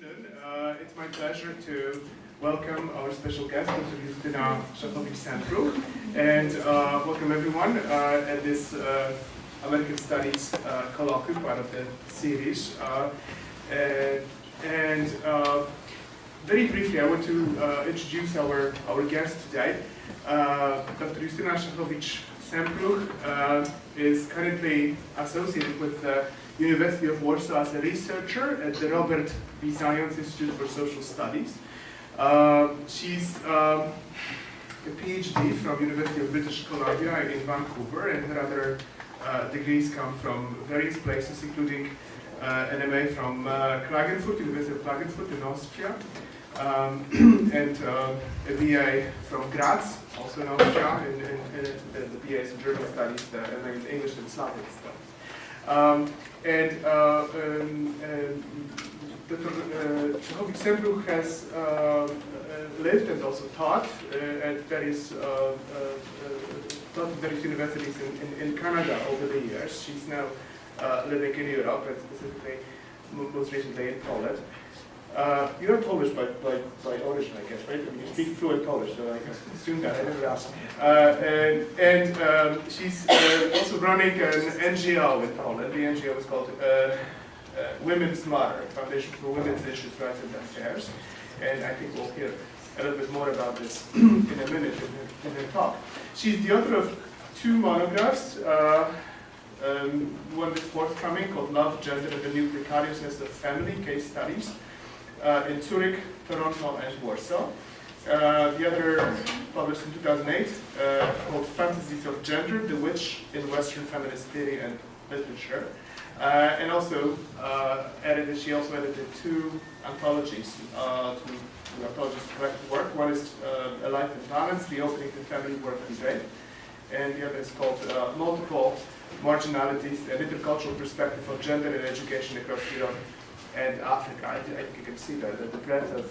introduction. It's my pleasure to welcome our special guest, Dr. Justyna Szachowicz-Sempruch, and welcome everyone at this American Studies Colloquium, part of the series. Very briefly, I want to introduce our guest today. Dr. Justyna Szachowicz-Sempruch is currently associated with the University of Warsaw as a researcher at the Robert B. Zions Institute for Social Studies. She's a PhD from University of British Columbia in Vancouver, and her other degrees come from various places, including an MA from Klagenfurt, University of Klagenfurt in Austria, and a BA from Graz, also in Austria, and the BA is in German studies, the MA in English and Slavic studies. Dr. Szachowicz-Sempruch has lived and also taught at various universities in Canada over the years. She's now living in Europe, and specifically, most recently in Poland. You're Polish by origin, I guess, right? I mean, you speak fluent Polish, so I assume that. I never asked. She's also running an NGO in Poland. The NGO is called Women's Matter, Foundation for Women's Issues, Rights and Affairs. And I think we'll hear a little bit more about this in a minute in her talk. She's the author of 2 monographs. One is forthcoming called Love, Gender, and the New Precariousness of Family, Case Studies, in Zurich, Toronto, and Warsaw. The other published in 2008, called Fantasies of Gender, The Witch in Western Feminist Theory and Literature. And also, she also edited 2 anthologies, two anthologies of collected work. One is A Life in Balance, The Opening to Family Work Debate, and the other is called Multiple Marginalities, an Intercultural Perspective of Gender and Education Across Europe and Africa. I think you can see that the breadth of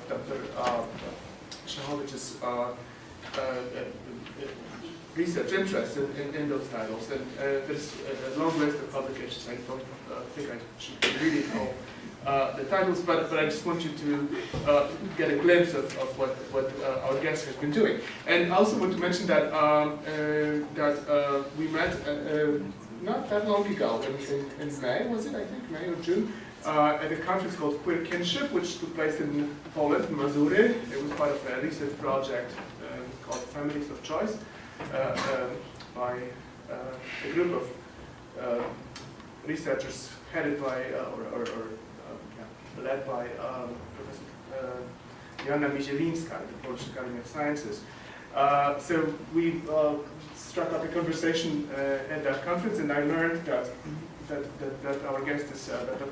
Dr. Szachowicz's research interest in those titles. And there's a long list of publications. I don't think I should really know the titles, but I just want you to get a glimpse of what our guest has been doing. And I also want to mention that we met not that long ago, in May, was it, I think, May or June, at a conference called Queer Kinship, which took place in Poland, in Mazury. It was part of a research project called Feminist of Choice, by a group of researchers headed by, led by Professor un-measurable, the Polish Academy of Sciences. So we struck up a conversation at that conference, and I learned that our guest is Dr.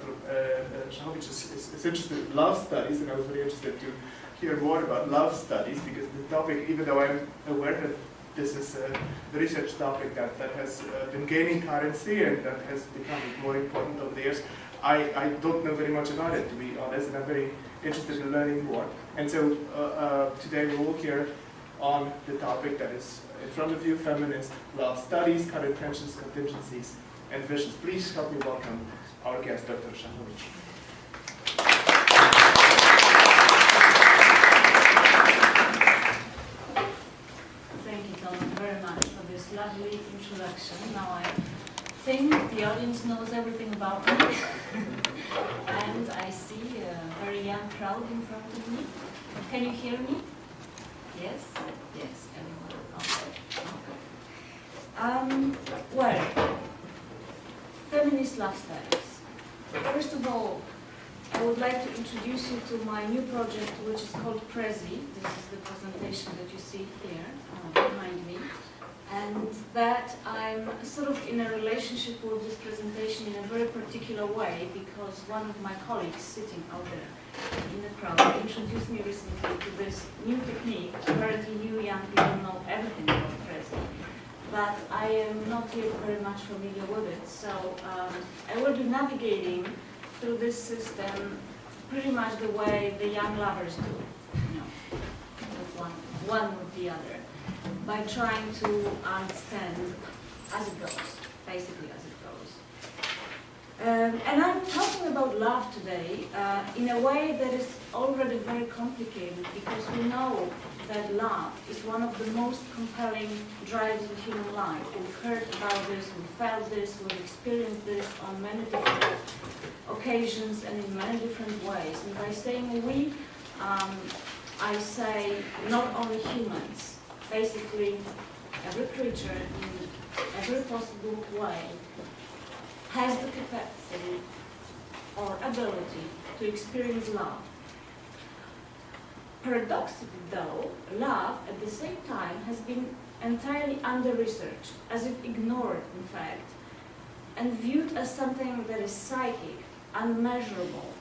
Szachowicz is interested in love studies, and I was very interested to hear more about love studies, because the topic, even though I'm aware that this is a research topic that has been gaining currency and that has become more important over the years, I don't know very much about it, to be honest, and I'm very interested in learning more. And so today we will hear on the topic that is in front of you: feminist love studies, current tensions, contingencies, and visions. Please help me welcome our guest, Dr. Szachowicz. Thank you, Tom, very much for this lovely introduction. Now I think the audience knows everything about me. And I see a very young crowd in front of me. Can you hear me? Yes? Yes, everyone. Okay. Well, feminist love studies. First of all, I would like to introduce you to my new project, which is called Prezi. This is the presentation that you see here behind me. And that I'm sort of in a relationship with this presentation in a very particular way, because one of my colleagues sitting out there in the crowd introduced me recently to this new technique. Apparently you young people know everything about Prezi, but I am not yet very much familiar with it. So I will be navigating through this system pretty much the way the young lovers do, with one with the other, by trying to understand as it goes, basically as it goes. And I'm talking about love today in a way that is already very complicated, because we know that love is one of the most compelling drives of human life. We've heard about this, we've felt this, we've experienced this on many different occasions and in many different ways. And by saying we, I say not only humans, basically every creature in every possible way has the capacity or ability to experience love. Paradoxically though, love at the same time has been entirely under-researched, as if ignored in fact, and viewed as something that is psychic, unmeasurable,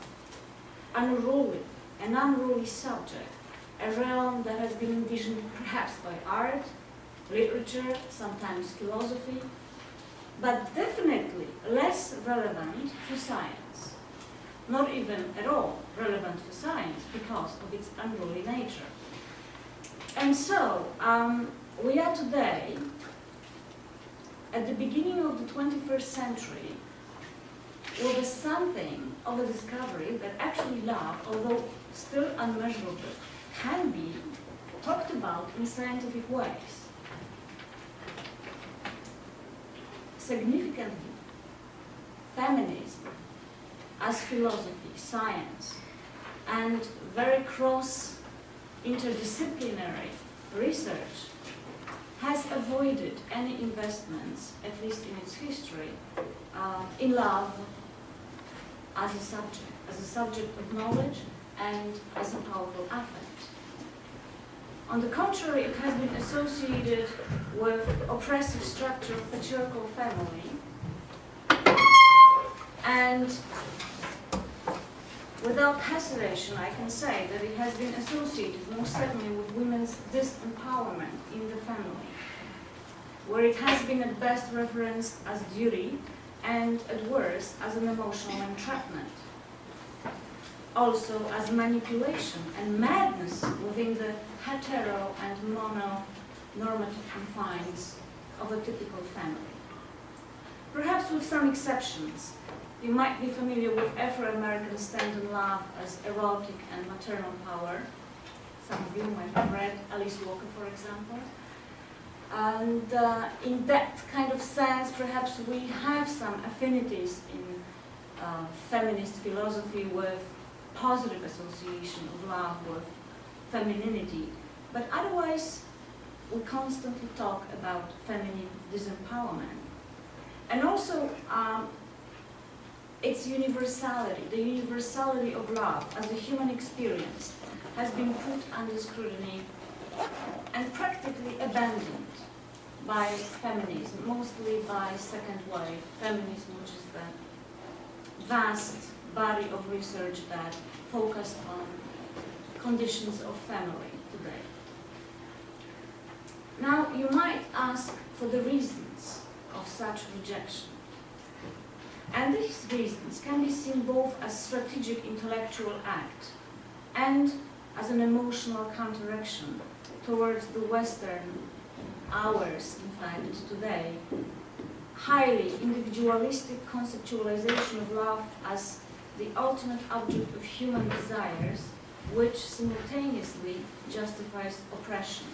unruly, an unruly subject, a realm that has been envisioned perhaps by art, literature, sometimes philosophy, but definitely less relevant to science. Not even at all relevant to science because of its unruly nature. And so, we are today at the beginning of the 21st century with something of a discovery that actually love, although still unmeasurable, can be talked about in scientific ways. Significantly, feminism as philosophy, science, and very cross interdisciplinary research has avoided any investments, at least in its history, in love as a subject of knowledge and as a powerful affect. On the contrary, it has been associated with oppressive structure of patriarchal family, and without hesitation I can say that it has been associated most certainly with women's disempowerment in the family, where it has been at best referenced as duty and at worst as an emotional entrapment. Also as manipulation and madness within the hetero and mono-normative confines of a typical family. Perhaps with some exceptions. You might be familiar with Afro-American stand on love as erotic and maternal power. Some of you might have read Alice Walker, for example. And in that kind of sense, perhaps we have some affinities in feminist philosophy with positive association of love with femininity. But otherwise, we constantly talk about feminine disempowerment. And also, its universality, the universality of love as a human experience, has been put under scrutiny and practically abandoned by feminism, mostly by second wave feminism, which is the vast body of research that focused on conditions of family today. Now, you might ask for the reasons of such rejection. And these reasons can be seen both as strategic intellectual act and as an emotional counteraction towards the Western, ours in fact today, highly individualistic conceptualization of love as the ultimate object of human desires, which simultaneously justifies oppression,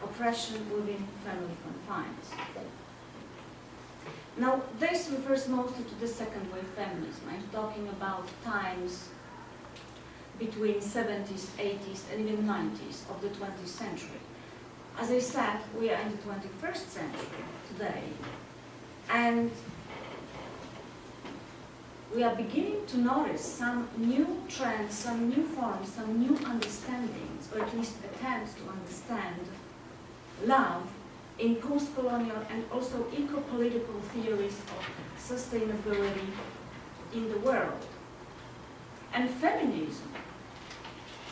oppression within family confines. Now, this refers mostly to the second wave feminism. I'm talking about times between 70s, 80s, and even 90s of the 20th century. As I said, we are in the 21st century today, and we are beginning to notice some new trends, some new forms, some new understandings, or at least attempts to understand love in post-colonial and also eco-political theories of sustainability in the world. And feminism,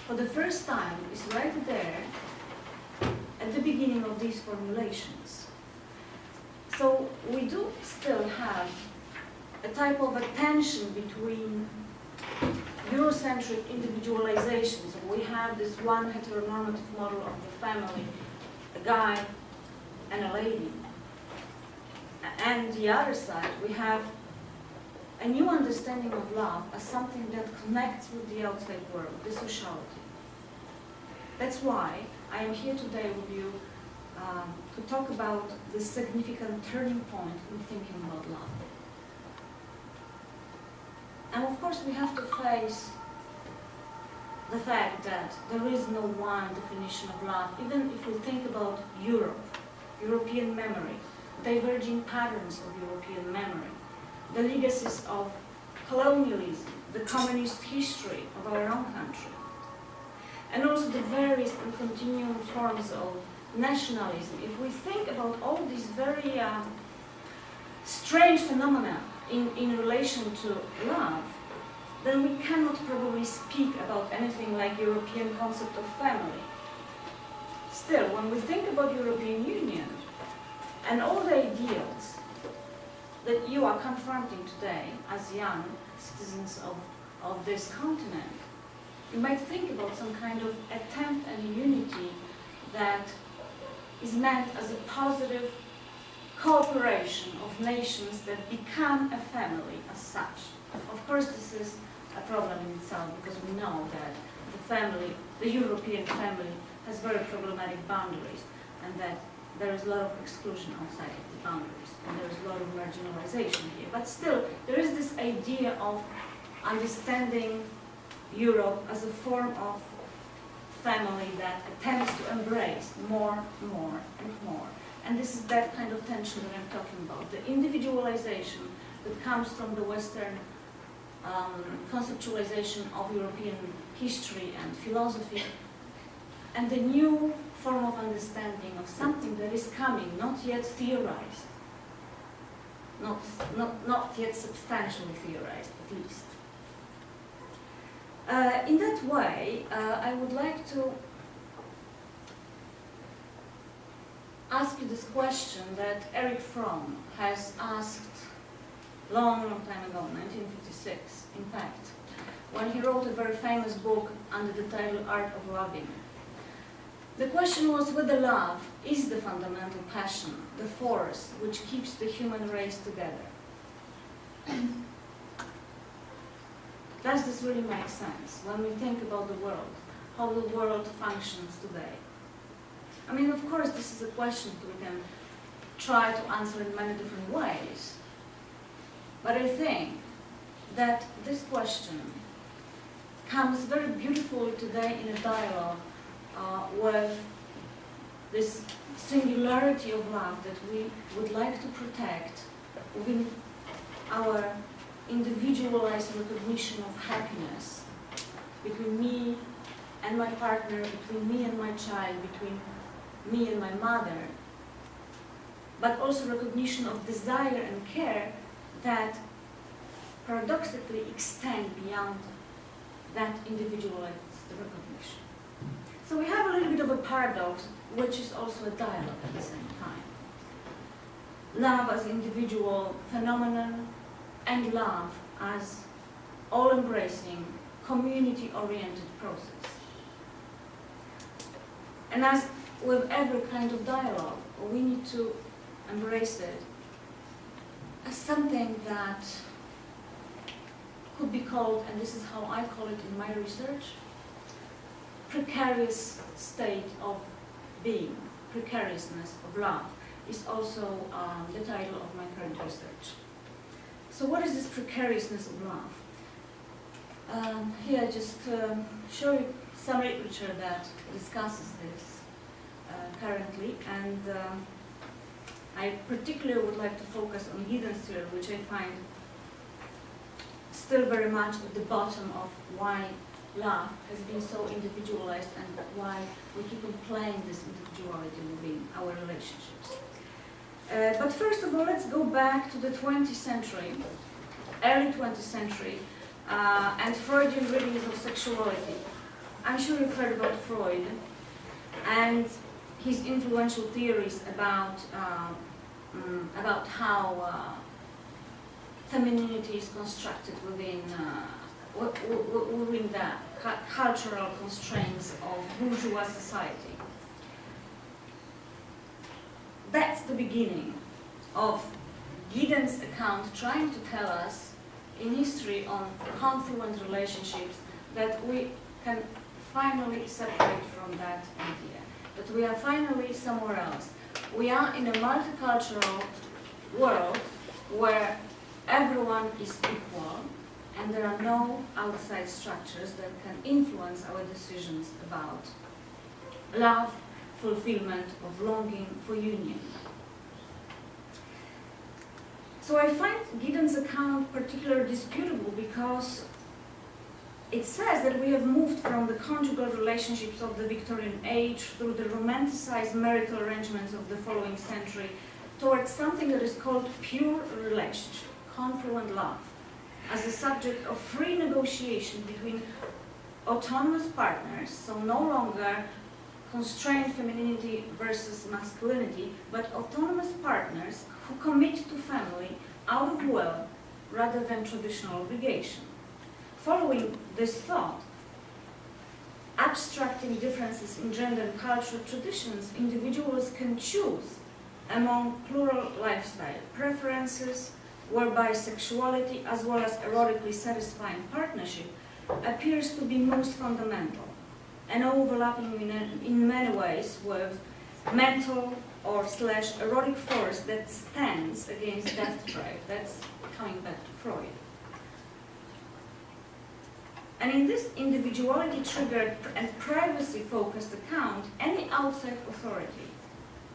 for the first time, is right there at the beginning of these formulations. So we do still have a type of a tension between Eurocentric individualization. So we have this one heteronormative model of the family, a guy and a lady. And the other side, we have a new understanding of love as something that connects with the outside world, the sociality. That's why I am here today with you to talk about the significant turning point in thinking about love. And of course we have to face the fact that there is no one definition of love, even if we think about Europe, European memory, diverging patterns of European memory, the legacies of colonialism, the communist history of our own country, and also the various and continuing forms of nationalism. If we think about all these very strange phenomena in relation to love, then we cannot probably speak about anything like European concept of family. Still, when we think about European Union and all the ideals that you are confronting today as young citizens of this continent, you might think about some kind of attempt at a unity that is meant as a positive cooperation of nations that become a family as such. Of course, this is a problem in itself because we know that the family, the European family, has very problematic boundaries and that there is a lot of exclusion outside of the boundaries and there is a lot of marginalization here. But still, there is this idea of understanding Europe as a form of family that attempts to embrace more, more, and more. And this is that kind of tension that I'm talking about. The individualization that comes from the Western conceptualization of European history and philosophy, and the new form of understanding of something that is coming, not yet theorized, not yet substantially theorized, at least. In that way, I would like to ask you this question that Erich Fromm has asked long time ago, 1956, in fact, when he wrote a very famous book under the title Art of Loving. The question was whether love is the fundamental passion, the force which keeps the human race together. Does this really make sense when we think about the world, how the world functions today? I mean, of course, this is a question that we can try to answer in many different ways. But I think that this question comes very beautifully today in a dialogue with this singularity of love that we would like to protect within our individualized recognition of happiness between me and my partner, between me and my child, between me and my mother, but also recognition of desire and care that paradoxically extend beyond that individualized recognition. So we have a little bit of a paradox, which is also a dialogue at the same time. Love as individual phenomenon, and love as all-embracing, community-oriented process. And as with every kind of dialogue, we need to embrace it as something that could be called, and this is how I call it in my research, precarious state of being, precariousness of love, is also the title of my current research. So what is this precariousness of love? Here I just show you some literature that discusses this currently, and I particularly would like to focus on Giddens theory, which I find still very much at the bottom of why love has been so individualized and why we keep on playing this individuality within our relationships. But first of all, let's go back to the 20th century, early 20th century, and Freudian readings of sexuality. I'm sure you've heard about Freud and his influential theories about how femininity is constructed within the cultural constraints of bourgeois society. That's the beginning of Giddens' account trying to tell us in history on confluent relationships that we can finally separate from that idea, that we are finally somewhere else. We are in a multicultural world where everyone is equal and there are no outside structures that can influence our decisions about love, fulfillment of longing for union. So I find Giddens' account particularly disputable because it says that we have moved from the conjugal relationships of the Victorian age through the romanticized marital arrangements of the following century towards something that is called pure relationship, confluent love, as a subject of free negotiation between autonomous partners, so no longer constrained femininity versus masculinity, but autonomous partners who commit to family out of will rather than traditional obligation. Following this thought, abstracting differences in gender and cultural traditions, individuals can choose among plural lifestyle preferences, whereby sexuality as well as erotically satisfying partnership appears to be most fundamental and overlapping in many ways with mental or / erotic force that stands against death drive. That's coming back to Freud. And in this individuality-triggered and privacy-focused account, any outside authority,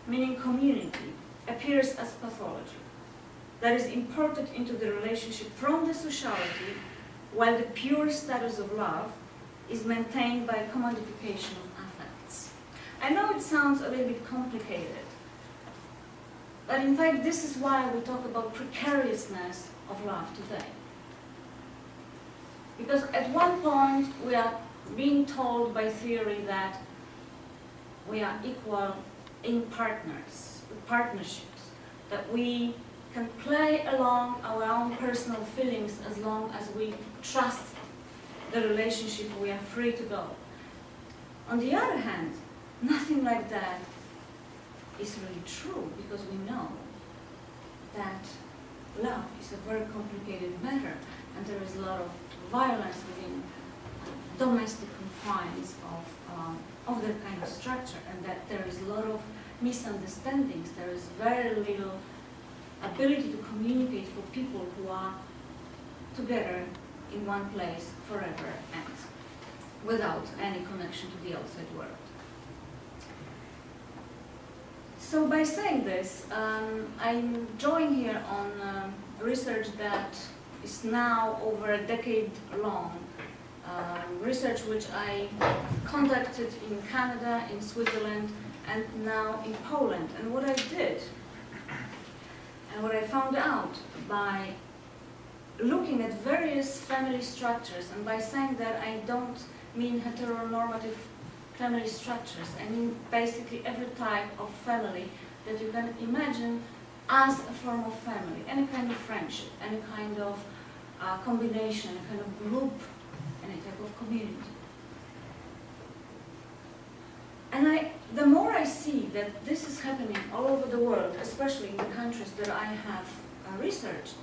meaning community, appears as pathology that is imported into the relationship from the sociality, while the pure status of love is maintained by commodification of affects. I know it sounds a little bit complicated, but in fact this is why we talk about precariousness of love today. Because at one point we are being told by theory that we are equal in partnerships, that we can play along our own personal feelings as long as we trust the relationship, we are free to go. On the other hand, nothing like that is really true, because we know that love is a very complicated matter and there is a lot of violence within domestic confines of that kind of structure, and that there is a lot of misunderstandings. There is very little ability to communicate for people who are together in one place forever and without any connection to the outside world. So by saying this, I'm drawing here on research that is now over a decade long, research which I conducted in Canada, in Switzerland, and now in Poland. And what I did, and what I found out by looking at various family structures, and by saying that I don't mean heteronormative family structures, I mean basically every type of family that you can imagine as a form of family, any kind of friendship, any kind of combination, a kind of group, any type of community. And the more I see that this is happening all over the world, especially in the countries that I have researched,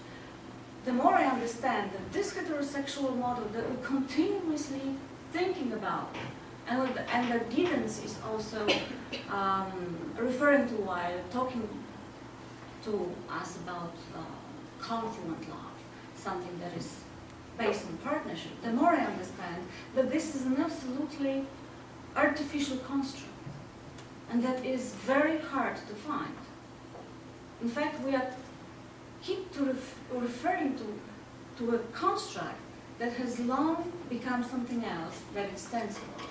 the more I understand that this heterosexual model that we're continuously thinking about, and that Giddens is also referring to while talking to us about confluent love, something that is based on partnership, the more I understand that this is an absolutely artificial construct, and that is very hard to find. In fact, we keep referring to a construct that has long become something else that it stands for.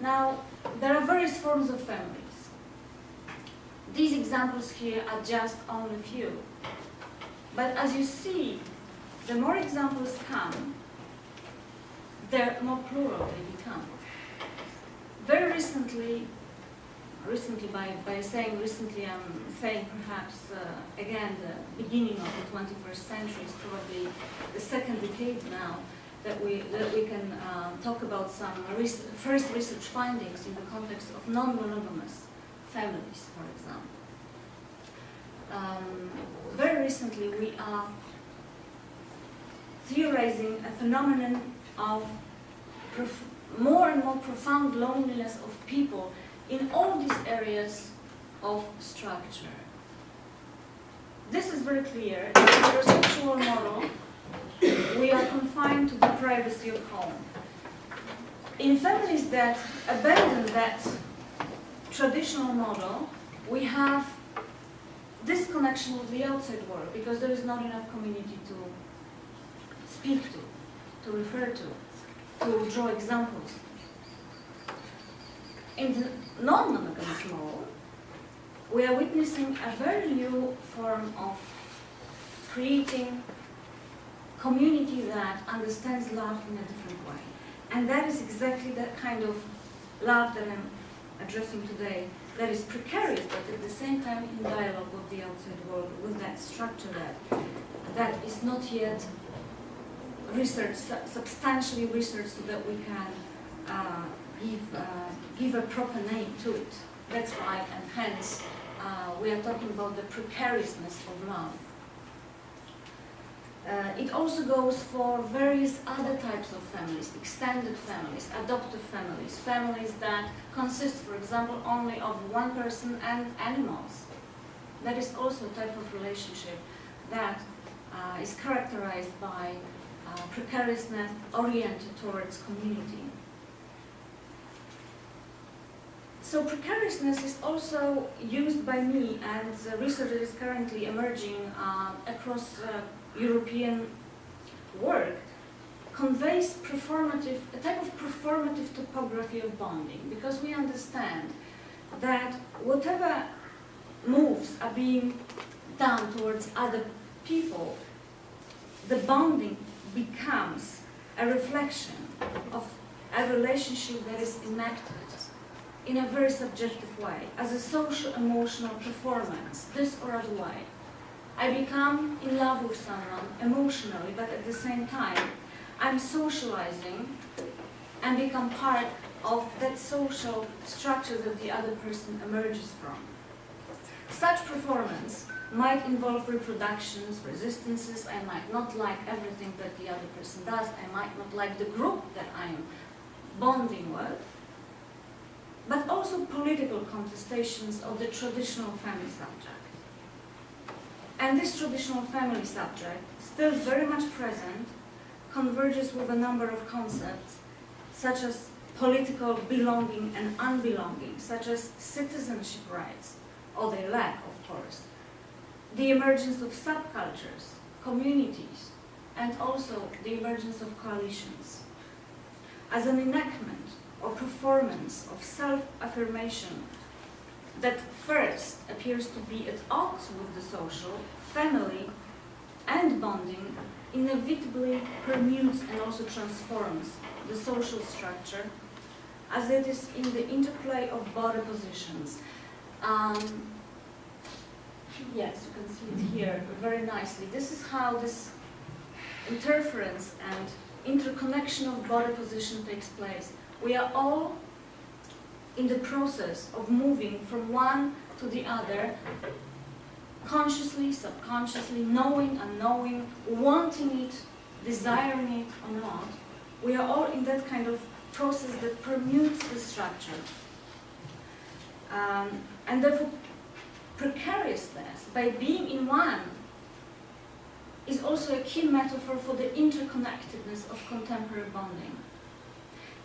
Now, there are various forms of families. These examples here are just only a few. But as you see, the more examples come, the more plural they become. Very recently, by saying recently, I'm saying perhaps, again, the beginning of the 21st century is probably the second decade now that we can talk about some first research findings in the context of non-monogamous families, for example. Very recently, we are theorizing a phenomenon of more and more profound loneliness of people in all these areas of structure. This is very clear. In the heterosexual model, we are confined to the privacy of home. In families that abandon that traditional model, we have disconnection with the outside world because there is not enough community to speak to refer to draw examples. In the non-monogamous model, we are witnessing a very new form of creating community that understands love in a different way. And that is exactly that kind of love that I'm addressing today, that is precarious, but at the same time in dialogue with the outside world, with that structure that is not yet researched, substantially researched, so that we can give a proper name to it. That's why, and hence, we are talking about the precariousness of love. It also goes for various other types of families, extended families, adoptive families, families that consist, for example, only of one person and animals. That is also a type of relationship that is characterized by precariousness oriented towards community. So precariousness is also used by me, and research is currently emerging across European work, conveys a type of performative topography of bonding, because we understand that whatever moves are being done towards other people, the bonding becomes a reflection of a relationship that is enacted in a very subjective way, as a social emotional performance, this or other way. I become in love with someone emotionally, but at the same time, I'm socializing and become part of that social structure that the other person emerges from. Such performance might involve reproductions, resistances. I might not like everything that the other person does. I might not like the group that I am bonding with, but also political contestations of the traditional family subject. And this traditional family subject, still very much present, converges with a number of concepts, such as political belonging and unbelonging, such as citizenship rights, or their lack, of course, the emergence of subcultures, communities, and also the emergence of coalitions. As an enactment or performance of self-affirmation that first appears to be at odds with the social, family, and bonding, inevitably permutes and also transforms the social structure, as it is in the interplay of body positions. Yes, you can see it here very nicely. This is how this interference and interconnection of body position takes place. We are all in the process of moving from one to the other, consciously, subconsciously, knowing, unknowing, wanting it, desiring it or not. We are all in that kind of process that permutes the structure. And therefore, precariousness, by being in one, is also a key metaphor for the interconnectedness of contemporary bonding.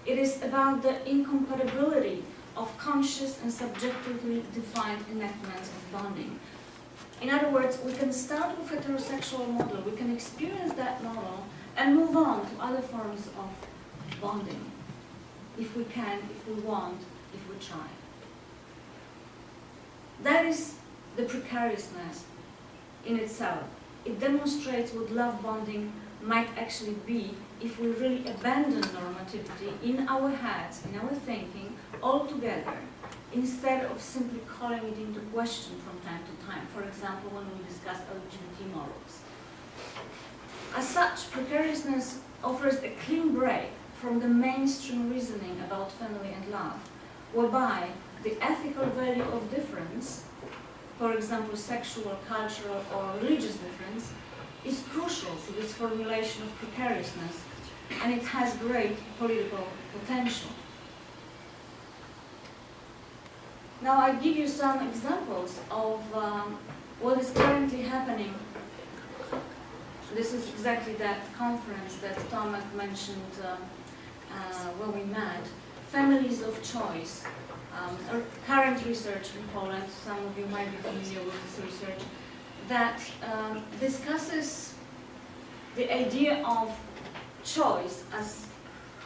It is about the incompatibility of conscious and subjectively defined enactments of bonding. In other words, we can start with a heterosexual model, we can experience that model, and move on to other forms of bonding, if we can, if we want, if we try. That is the precariousness in itself. It demonstrates what love bonding might actually be if we really abandon normativity in our heads, in our thinking, altogether, instead of simply calling it into question from time to time, for example, when we discuss LGBT morals. As such, precariousness offers a clean break from the mainstream reasoning about family and love, whereby the ethical value of difference, for example, sexual, cultural, or religious difference, is crucial to this formulation of precariousness, and it has great political potential. Now I give you some examples of what is currently happening. This is exactly that conference that Tomek mentioned when we met. Families of choice. Current research in Poland, some of you might be familiar with this research, that discusses the idea of choice as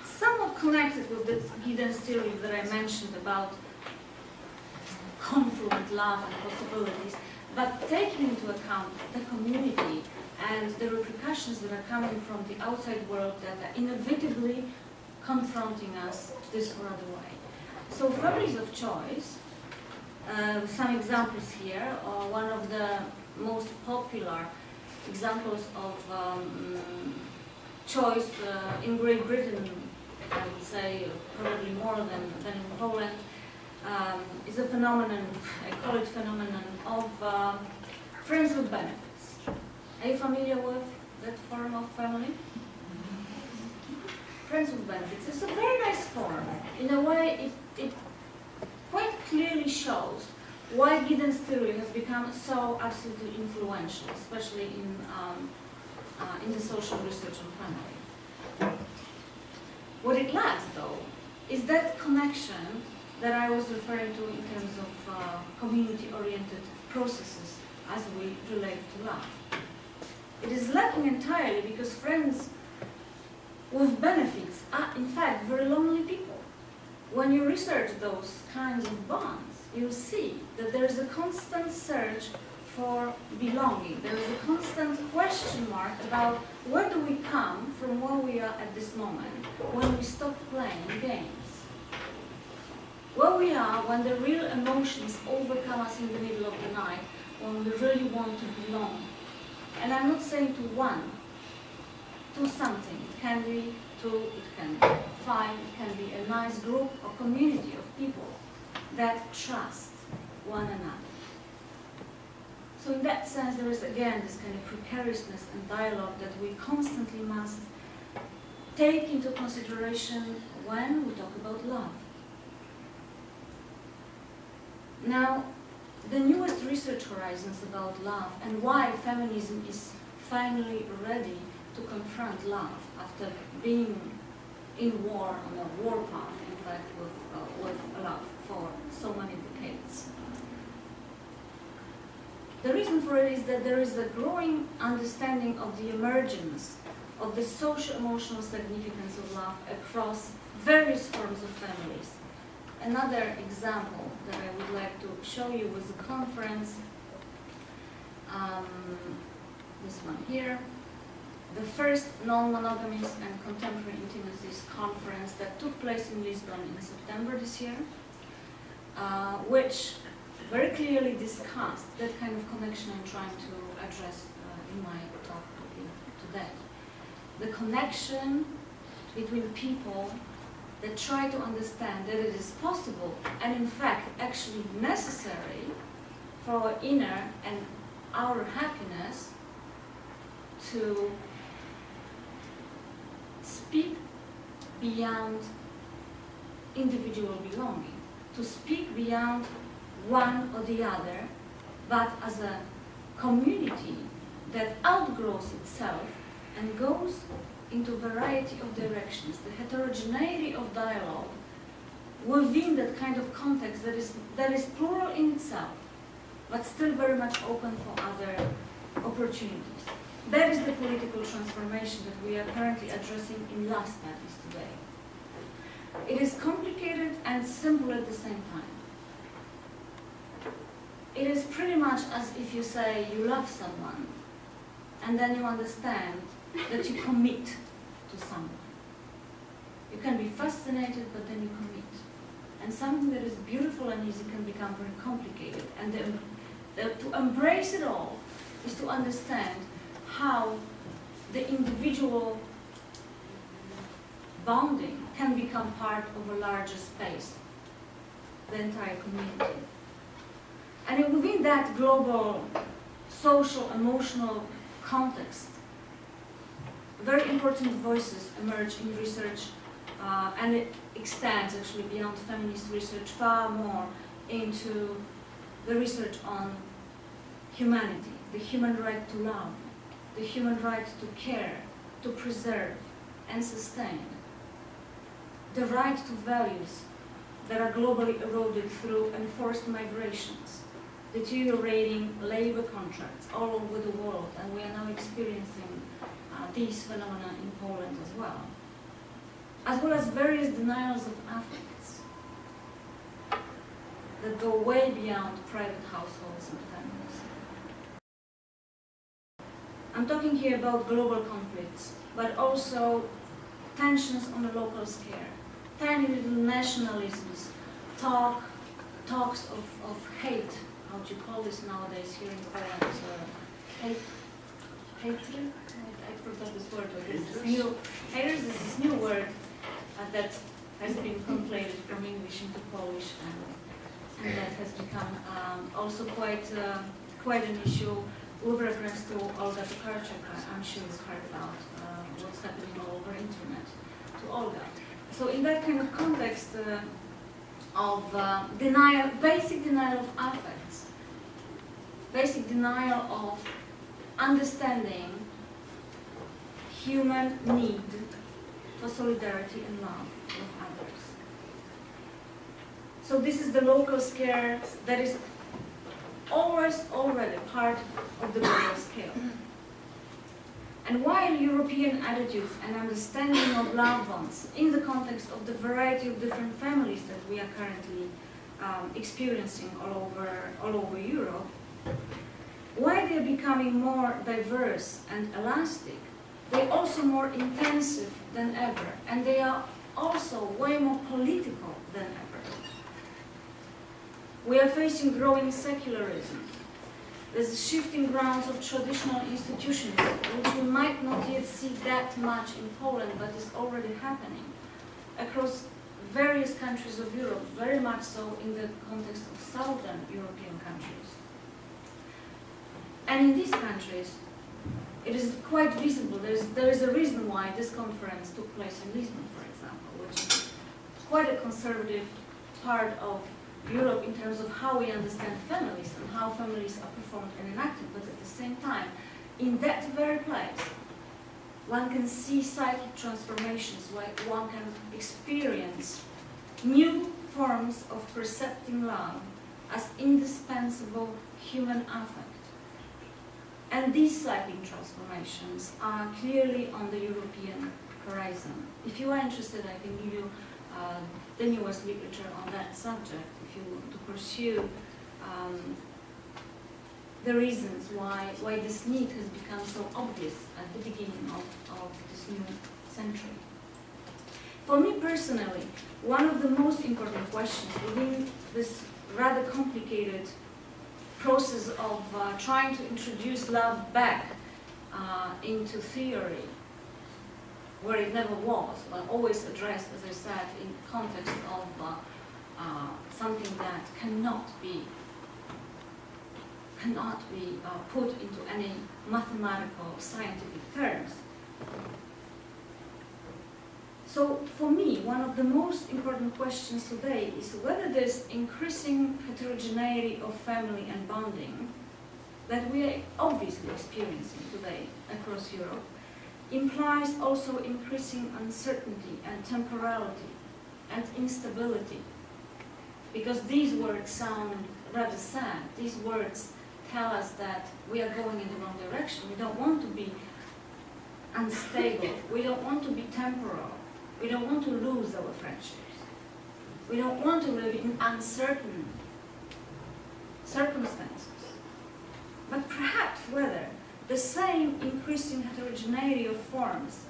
somewhat connected with the Giddens theory that I mentioned about confluent love and possibilities, but taking into account the community and the repercussions that are coming from the outside world that are inevitably confronting us this or other way. So families of choice, some examples here, one of the most popular examples of choice in Great Britain, I would say probably more than in Poland, is a phenomenon, I call it phenomenon, of friends with benefits. Are you familiar with that form of family? Friends with benefits. It's a very nice form. In a way, it quite clearly shows why Giddens' theory has become so absolutely influential, especially in the social research on family. What it lacks, though, is that connection that I was referring to in terms of community-oriented processes as we relate to love. It is lacking entirely because friends with benefits are, in fact, very lonely people. When you research those kinds of bonds, you see that there is a constant search for belonging. There is a constant question mark about where do we come from where we are at this moment when we stop playing games. Where we are when the real emotions overcome us in the middle of the night, when we really want to belong. And I'm not saying to one, to something. It can be two, it can be five, it can be a nice group or community of people that trust one another. So in that sense, there is again this kind of precariousness and dialogue that we constantly must take into consideration when we talk about love. Now, the newest research horizons about love and why feminism is finally ready to confront love after being in war, on a war path, in fact, with love for so many decades. The reason for it is that there is a growing understanding of the emergence of the social-emotional significance of love across various forms of families. Another example that I would like to show you was a conference, this one here, the first non-monogamous and contemporary intimacies conference that took place in Lisbon in September this year, which very clearly discussed that kind of connection I'm trying to address in my talk today. The connection between people that try to understand that it is possible and in fact actually necessary for our inner and our happiness to speak beyond individual belonging, to speak beyond one or the other, but as a community that outgrows itself and goes into a variety of directions, the heterogeneity of dialogue within that kind of context that is plural in itself, but still very much open for other opportunities. That is the political transformation that we are currently addressing in love studies today. It is complicated and simple at the same time. It is pretty much as if you say you love someone, and then you understand that you commit to someone. You can be fascinated, but then you commit. And something that is beautiful and easy can become very complicated. And to embrace it all is to understand how the individual bonding can become part of a larger space, the entire community. And within that global social, emotional context, very important voices emerge in research, and it extends actually beyond feminist research far more into the research on humanity, the human right to love, the human right to care, to preserve and sustain, the right to values that are globally eroded through enforced migrations, deteriorating labor contracts all over the world, and we are now experiencing these phenomena in Poland as well as various denials of affects that go way beyond private households and families. I'm talking here about global conflicts, but also tensions on a local scale, tiny little nationalisms, talks of hate. How do you call this nowadays here in Poland? Hatred? I forgot this word. Haters is this new word that has been conflated from English into Polish, and that has become also quite an issue with reference to Olga Tokarczuk. I'm sure you've heard about what's happening all over internet to Olga. So in that kind of context of denial, basic denial of affects, basic denial of understanding human need for solidarity and love with others. So this is the local scale that is always already part of the global scale. And while European attitudes and understanding of loved ones in the context of the variety of different families that we are currently experiencing all over Europe, while they are becoming more diverse and elastic, they're also more intensive than ever, and they are also way more political than ever. We are facing growing secularism. There's shifting grounds of traditional institutions, which we might not yet see that much in Poland, but is already happening across various countries of Europe, very much so in the context of southern European countries. And in these countries, it is quite visible. There is a reason why this conference took place in Lisbon, for example, which is quite a conservative part of Europe in terms of how we understand families and how families are performed and enacted, but at the same time, in that very place, one can see psychic transformations, where one can experience new forms of percepting love as indispensable human affect. And these psychic transformations are clearly on the European horizon. If you are interested, I can give you the newest literature on that subject, if you want to pursue the reasons why this need has become so obvious at the beginning of this new century. For me personally, one of the most important questions within this rather complicated process of trying to introduce love back into theory, where it never was, but always addressed, as I said, in context of something that cannot be put into any mathematical, scientific terms. So for me, one of the most important questions today is whether this increasing heterogeneity of family and bonding that we are obviously experiencing today across Europe implies also increasing uncertainty and temporality and instability. Because these words sound rather sad. These words tell us that we are going in the wrong direction. We don't want to be unstable. We don't want to be temporal. We don't want to lose our friendships. We don't want to live in uncertain circumstances. But perhaps whether the same increasing heterogeneity of forms,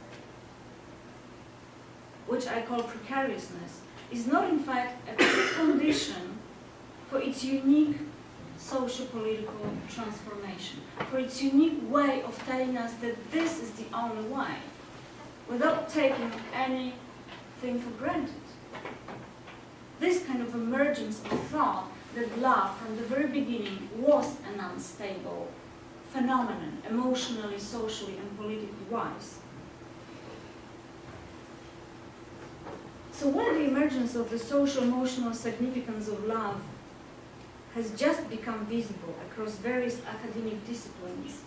which I call precariousness, is not in fact a precondition for its unique socio-political transformation, for its unique way of telling us that this is the only way, without taking anything for granted. This kind of emergence of thought that love from the very beginning was an unstable phenomenon, emotionally, socially, and politically wise. So when the emergence of the social-emotional significance of love has just become visible across various academic disciplines,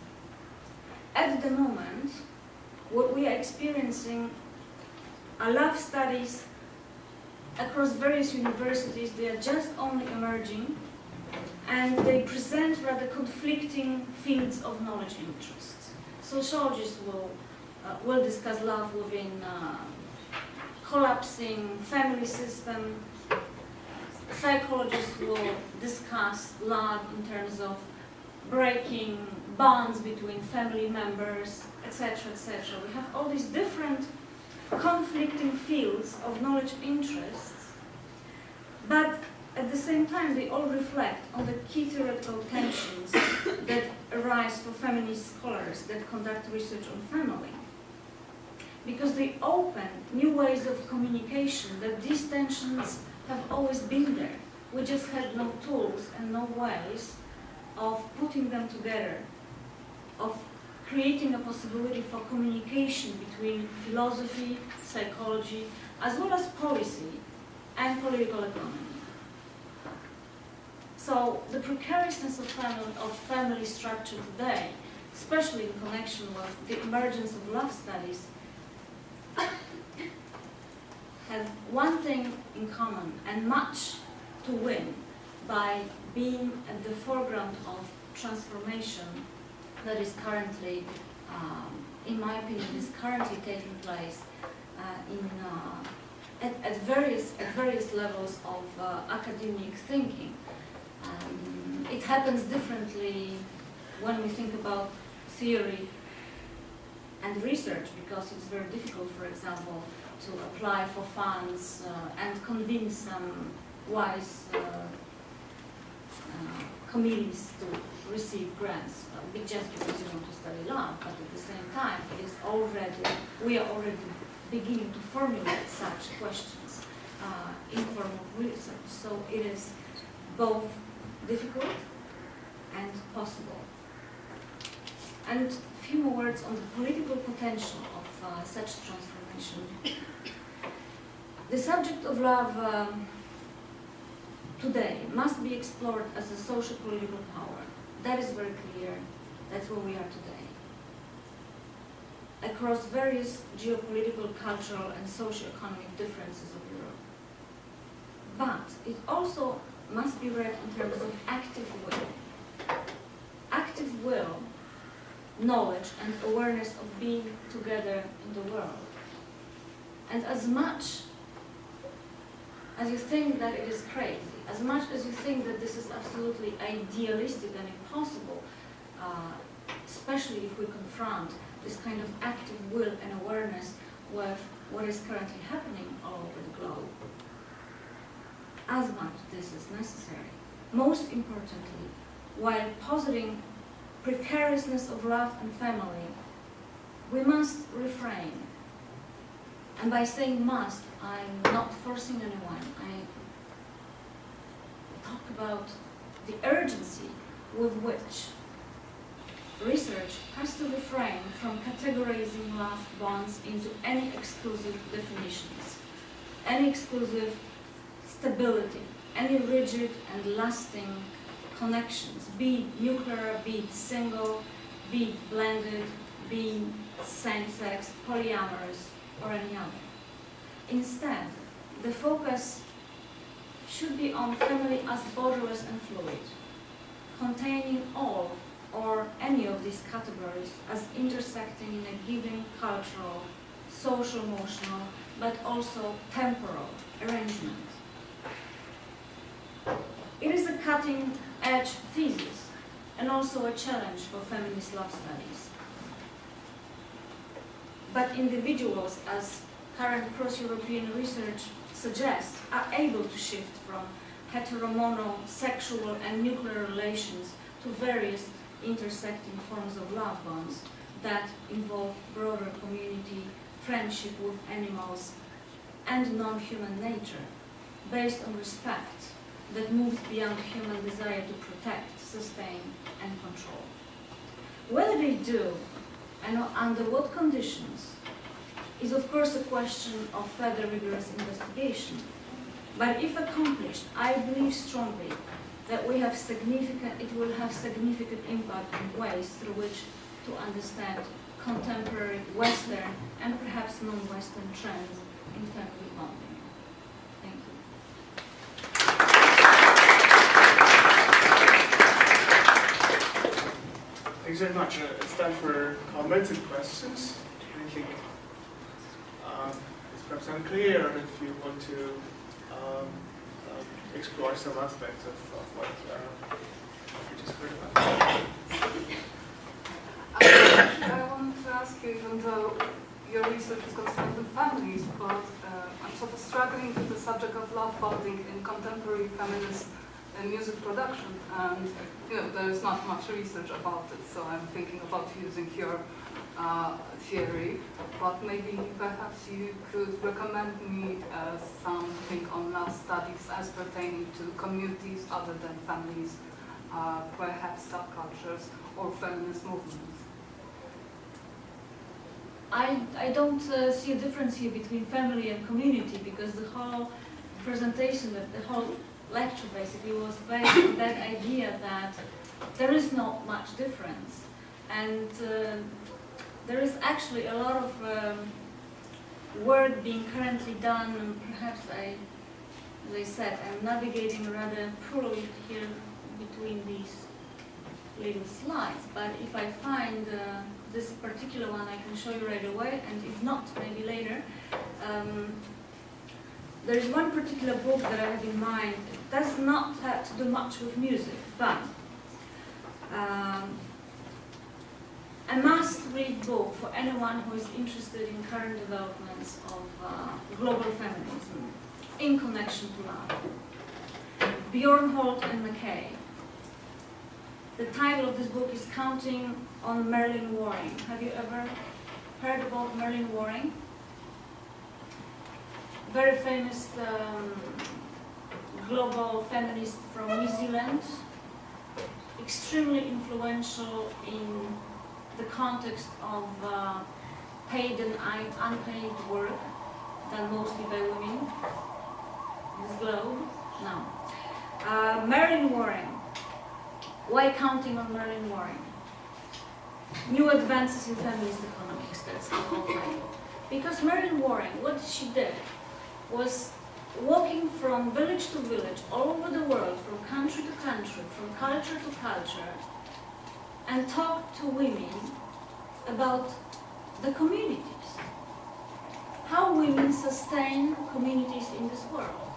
at the moment, what we are experiencing are love studies across various universities. They are just only emerging, and they present rather conflicting fields of knowledge and interests. Sociologists will discuss love within collapsing family system. Psychologists will discuss love in terms of breaking bonds between family members, etc., etc. We have all these different conflicting fields of knowledge interests, but at the same time they all reflect on the key theoretical tensions that arise for feminist scholars that conduct research on family. Because they open new ways of communication, that these tensions have always been there. We just had no tools and no ways of putting them together, of creating a possibility for communication between philosophy, psychology, as well as policy and political economy. So the precariousness of family structure today, especially in connection with the emergence of love studies, have one thing in common and much to win by being at the foreground of transformation that is currently, in my opinion, is currently taking place at various levels of academic thinking. It happens differently when we think about theory and research, because it's very difficult, for example, to apply for funds and convince some wise committees to receive grants, just because you want to study love, but at the same time, we are already beginning to formulate such questions in formal research. So it is both difficult and possible. And a few more words on the political potential of such transformation. The subject of love today must be explored as a social political power. That is very clear. That's where we are today. Across various geopolitical, cultural, and socio-economic differences of Europe. But it also must be read in terms of active will. Active will, knowledge, and awareness of being together in the world. And as much as you think that it is crazy, as much as you think that this is absolutely idealistic and impossible, especially if we confront this kind of active will and awareness with what is currently happening all over the globe, as much this is necessary. Most importantly, while positing precariousness of love and family, we must refrain. And by saying must, I'm not forcing anyone. I talk about the urgency with which research has to refrain from categorizing love bonds into any exclusive definitions, any exclusive stability, any rigid and lasting connections, be it nuclear, be it single, be it blended, be it same-sex, polyamorous, or any other. Instead, the focus should be on family as borderless and fluid, containing all or any of these categories as intersecting in a given cultural, social, emotional, but also temporal arrangement. It is a cutting-edge thesis and also a challenge for feminist love studies. But individuals, as current cross-European research suggests, are able to shift from heteronormative, sexual and nuclear relations to various intersecting forms of love bonds that involve broader community, friendship with animals, and non-human nature, based on respect that moves beyond human desire to protect, sustain, and control. Whether they do, and under what conditions, is of course a question of further rigorous investigation. But if accomplished, I believe strongly that it will have significant impact on ways through which to understand contemporary Western and perhaps non-Western trends in family bonding. Thank you. Thanks very much. It's time for comments and questions. Anything is perhaps unclear, or if you want to explore some aspects of what we just heard about. I wanted to ask you, even though your research is concerned with families, but I'm sort of struggling with the subject of love bonding in contemporary feminist music production, and there's not much research about it, so I'm thinking about using your theory, but maybe perhaps you could recommend me something on love studies as pertaining to communities other than families, perhaps subcultures or feminist movements. I don't see a difference here between family and community, because the whole presentation, the whole lecture basically was based on that idea that there is not much difference, and there is actually a lot of work being currently done, and perhaps as I said, I'm navigating rather poorly here between these little slides, but if I find this particular one I can show you right away, and if not, maybe later. There is one particular book that I have in mind. It does not have to do much with music, but a must-read book for anyone who is interested in current developments of global feminism in connection to love. Bjorn Holt and McKay. The title of this book is Counting on Merlin Waring. Have you ever heard about Merlin Waring? Very famous global feminist from New Zealand, extremely influential in the context of paid and unpaid work done mostly by women in this globe. Now, Merlin Waring. Why counting on Merlin Waring? New Advances in Feminist Economics, that's the whole title. Because Merlin Waring, what she did was walking from village to village, all over the world, from country to country, from culture to culture, and talked to women about the communities. How women sustain communities in this world.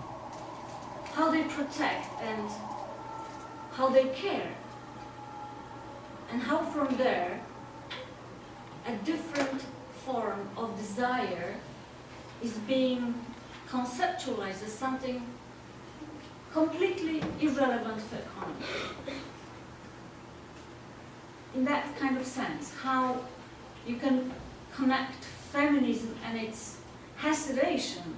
How they protect and how they care. And how from there, a different form of desire is being conceptualized as something completely irrelevant for economy. In that kind of sense, how you can connect feminism and its hesitation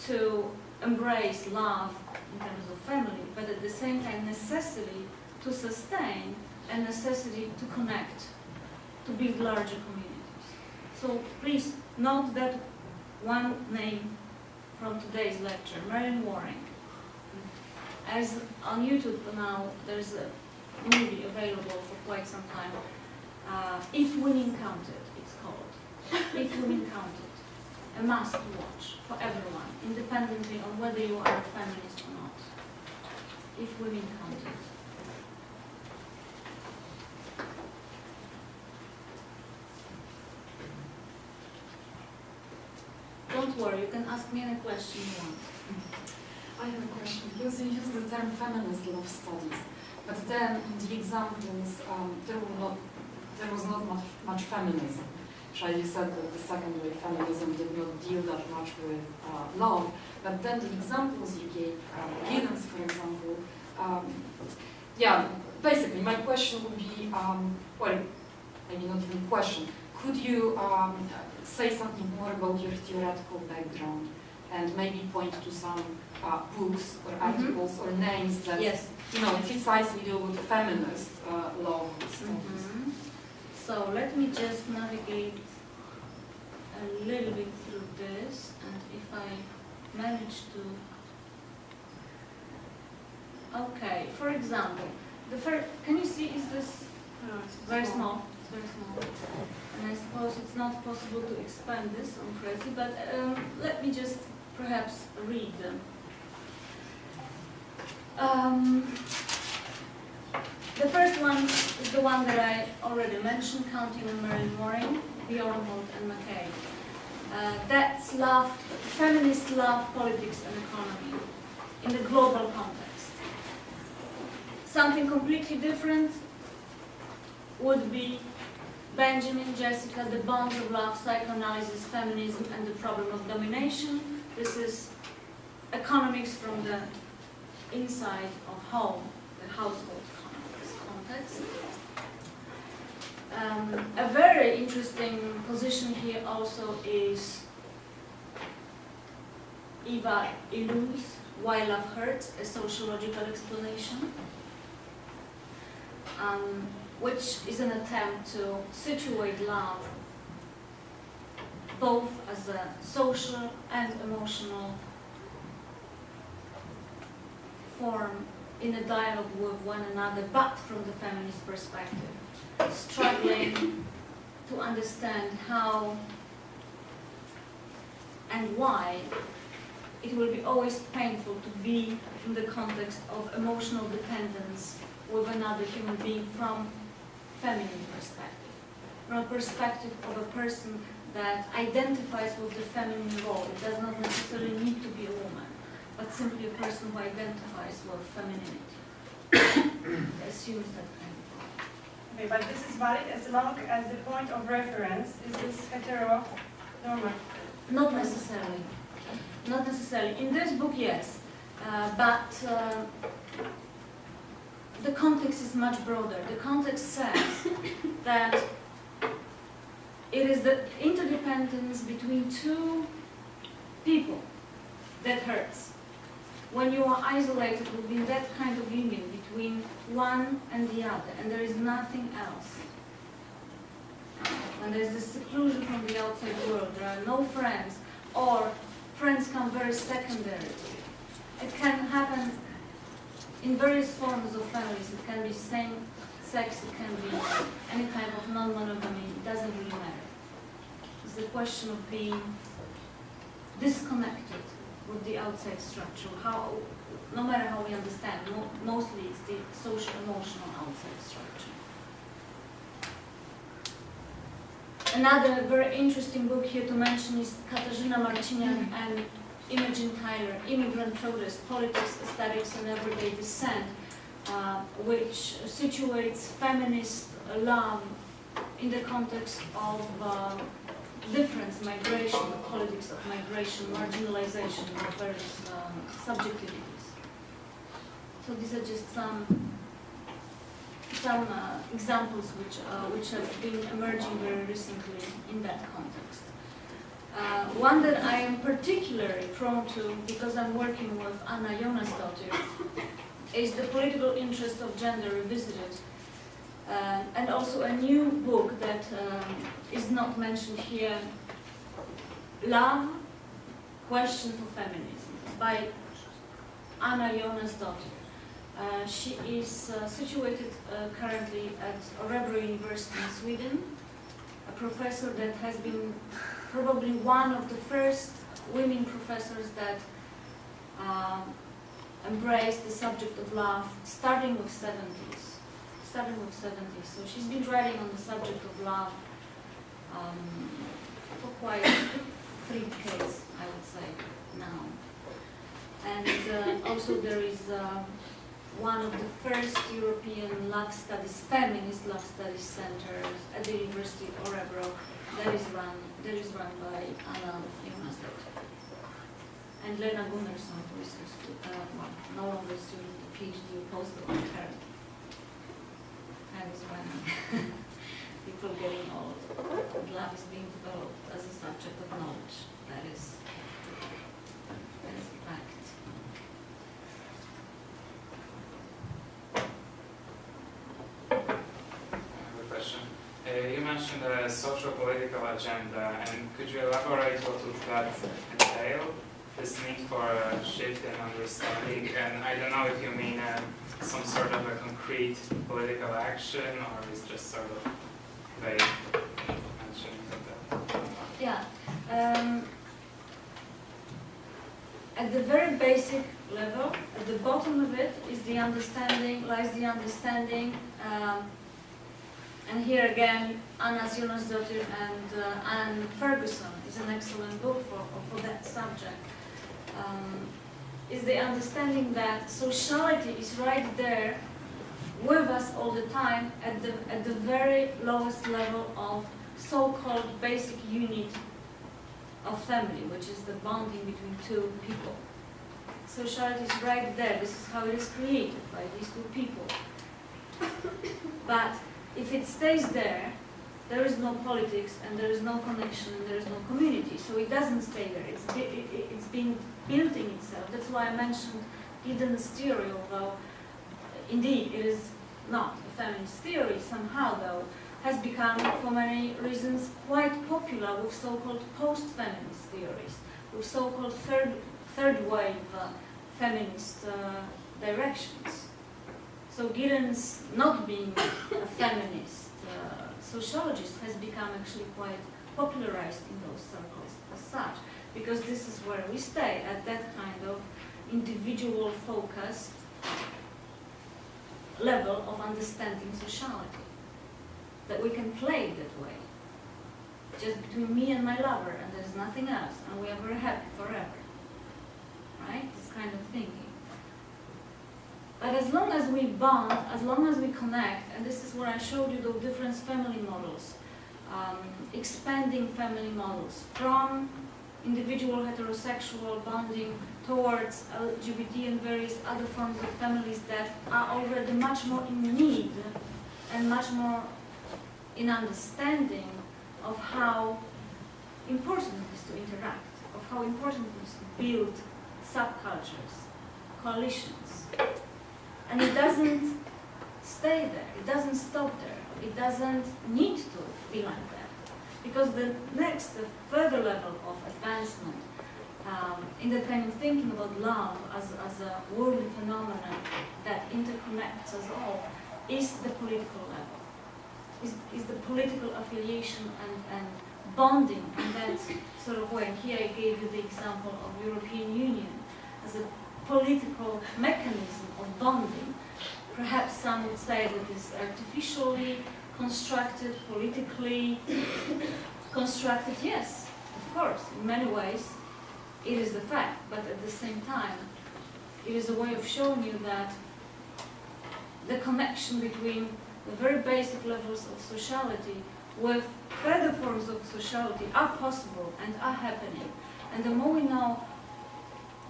to embrace love in terms of family, but at the same time necessity to sustain and necessity to connect, to build larger communities. So please note that one name from today's lecture, Merlin Waring. As on YouTube now, there's a movie available for quite some time. If Women Counted, it's called. If Women Counted. A must watch for everyone, independently on whether you are a feminist or not. If Women Counted. Don't worry, you can ask me any question you want. I have a question. You use the term feminist love studies, but then in the examples there was not much feminism. You said that the second wave feminism did not deal that much with love, but then the examples you gave, Giddens, for example, basically my question would be, well, maybe not even question, could you say something more about your theoretical background and maybe point to some books or articles or names that precisely deal with feminist love studies? So let me just navigate a little bit through this, and if I manage to... Okay, for example, the first, can you see, is this very small? It's very small. And I suppose it's not possible to expand this on Prezi, but let me just perhaps read them. The first one is the one that I already mentioned, counting on Marilyn Morin, Bjornholt and McKay. That's love, feminist love, politics and economy in the global context. Something completely different would be Benjamin, Jessica, The Bonds of Love, Psychoanalysis, Feminism and the Problem of Domination. This is economics from the inside of home, the household context. A very interesting position here also is Eva Illouz, Why Love Hurts, a Sociological Explanation, which is an attempt to situate love both as a social and emotional form in a dialogue with one another, but from the feminist perspective, struggling to understand how and why it will be always painful to be in the context of emotional dependence with another human being from feminine perspective, from a perspective of a person that identifies with the feminine role. It does not necessarily need to be a woman, but simply a person who identifies with femininity. Assumes that kind of role. Okay, but this is valid as long as the point of reference is this heteronormative. Not necessarily. Not necessarily. In this book, yes, but the context is much broader. The context says that it is the interdependence between two people that hurts. When you are isolated within that kind of union between one and the other, and there is nothing else. When there is this seclusion from the outside world, there are no friends, or friends come very secondary. It can happen in various forms of families. It can be same sex, it can be any type of non-monogamy, it doesn't really matter. It's the question of being disconnected with the outside structure. How, no matter how we understand, mostly it's the social-emotional outside structure. Another very interesting book here to mention is Katarzyna Marciniak and Imogen Tyler, Immigrant Protest, Politics, Aesthetics and Everyday Dissent, which situates feminist love in the context of difference, migration, the politics of migration, marginalization of various subjectivities. So these are just some examples which have been emerging very recently in that context. One that I am particularly prone to, because I'm working with Anna Jonasdottir, is The Political Interest of Gender Revisited, and also a new book that is not mentioned here, Love, Question for Feminism, by Anna Jonasdottir. She is situated currently at Örebro University in Sweden, a professor that has been probably one of the first women professors that embraced the subject of love, starting with 70s. So she's been writing on the subject of love for quite 3 decades, I would say, now. And also there is one of the first European love studies, feminist love studies centers at the University of Örebro that is run by Anna Jonasdottir. And Lena Gunnarsson, who is no longer a student, a PhD postdoc on her. I was running. People getting old. And love is being developed as a subject of knowledge. That is a fact. I have a question. You mentioned a social political agenda, and could you elaborate what would that entail? This need for a shift in understanding, and I don't know if you mean some sort of a concrete political action, or is just sort of vague mentioning of that? Yeah. At the very basic level, at the bottom of it is the understanding, lies the understanding, and here again, Anna Zionasdottir and Anne Ferguson is an excellent book for that subject, is the understanding that sociality is right there with us all the time at the very lowest level of so-called basic unit of family, which is the bonding between two people. Sociality is right there. This is how it is created, by these two people. But if it stays there, there is no politics, and there is no connection, and there is no community. So it doesn't stay there. It's been building itself. That's why I mentioned Giddens' theory, although indeed it is not a feminist theory. Somehow, though, has become, for many reasons, quite popular with so-called post-feminist theories, with so-called third wave feminist directions. So Giddens, not being a feminist sociologist, has become actually quite popularized in those circles as such, because this is where we stay, at that kind of individual focused level of understanding sociality. That we can play that way, just between me and my lover, and there's nothing else, and we are very happy forever, right? This kind of thinking. But as long as we bond, as long as we connect, and this is where I showed you the different family models, expanding family models, from individual heterosexual bonding towards LGBT and various other forms of families that are already much more in need and much more in understanding of how important it is to interact, of how important it is to build subcultures, coalitions. And it doesn't stay there, it doesn't stop there, it doesn't need to be like that. Because the next, the further level of advancement in the kind of thinking about love as a worldly phenomenon that interconnects us all is the political level. Is the political affiliation and bonding in that sort of way. Here I gave you the example of European Union as a political mechanism of bonding. Perhaps some would say that it's artificially constructed, politically constructed. Yes, of course, in many ways it is the fact, but at the same time it is a way of showing you that the connection between the very basic levels of sociality with further forms of sociality are possible and are happening. And the more we know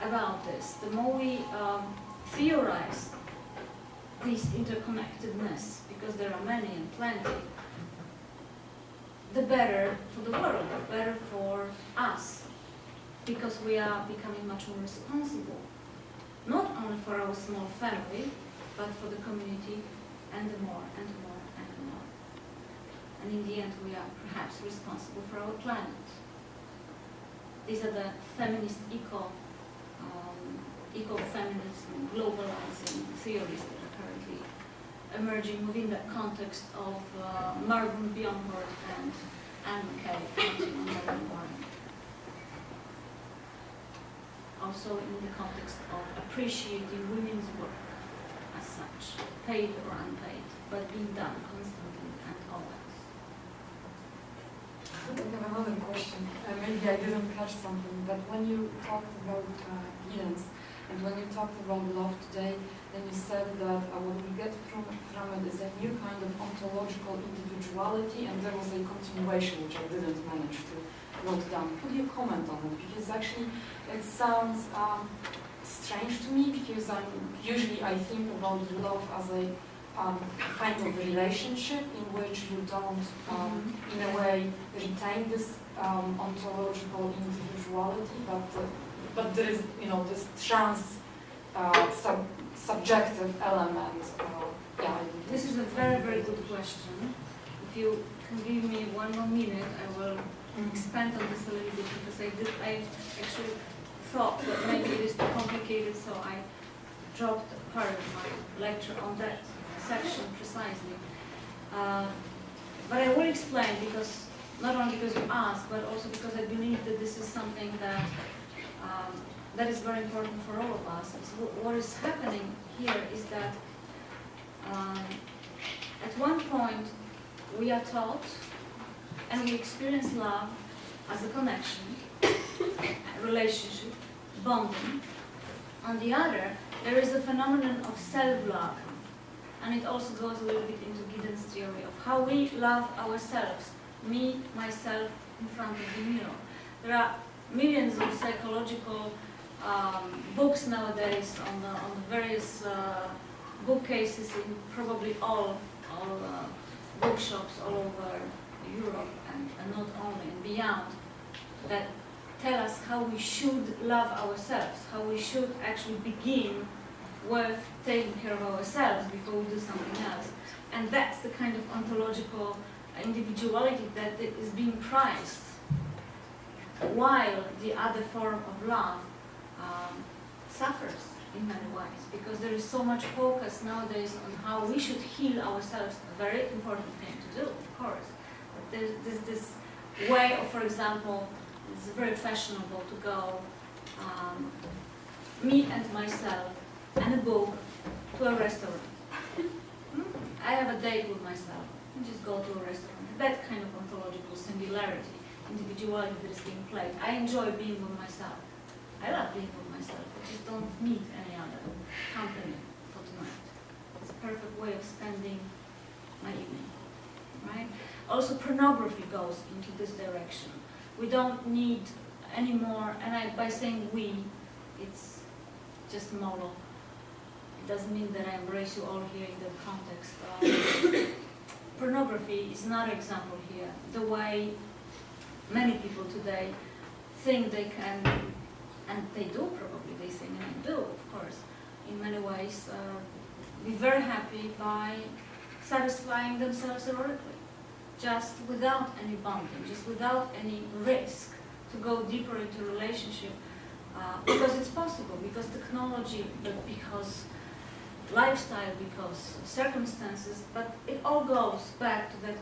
about this, the more we theorize this interconnectedness, because there are many and plenty, the better for the world, the better for us, because we are becoming much more responsible, not only for our small family, but for the community, and more and more and more. And in the end, we are perhaps responsible for our planet. These are the feminist eco-feminism, globalizing theories that are currently emerging within the context of Marvin Bjornberg and Anne McKay, counting on their environment. Also in the context of appreciating women's work as such, paid or unpaid, but being done constantly and always. I have another question. Maybe I didn't catch something, but when you talked about Giddens, and when you talked about love today, then you said that what we get from it is a new kind of ontological individuality, and there was a continuation which I didn't manage to note down. Could you comment on it? Because actually it sounds strange to me, because usually I think about love as a kind of relationship in which you don't, in a way, retain this ontological individuality, but there is, this subjective element. This is a very, very good question. if you can give me 1 more minute, I will expand on this a little bit, because I actually thought that maybe it is too complicated, so I dropped part of my lecture on that section precisely. But I will explain, because not only because you asked, but also because I believe that this is something that that is very important for all of us. What is happening here is that at one point we are taught and we experience love as a connection, a relationship, bonding. On the other, there is a phenomenon of self-love, and it also goes a little bit into Giddens' theory of how we love ourselves, me, myself, in front of the mirror. There are millions of psychological books nowadays on the various bookcases in probably all bookshops all over Europe and not only, and beyond, that tell us how we should love ourselves, how we should actually begin with taking care of ourselves before we do something else. And that's the kind of ontological individuality that is being prized, while the other form of love suffers in many ways, because there is so much focus nowadays on how we should heal ourselves, a very important thing to do, of course. But there's this way of, for example, it's very fashionable to go, me and myself and a book to a restaurant. I have a date with myself and just go to a restaurant. That kind of ontological singularity, individuality that is being played. I enjoy being with myself. I love being with myself. I just don't need any other company for tonight. It's a perfect way of spending my evening, right? Also, pornography goes into this direction. We don't need any more, and by saying we, it's just model. It doesn't mean that I embrace you all here in that context. Pornography is not an example here. The way many people today think they can, and they do probably, they think and they do, of course, in many ways, be very happy by satisfying themselves erotically, just without any bonding, just without any risk to go deeper into a relationship, because it's possible, because technology, but because lifestyle, because circumstances, but it all goes back to that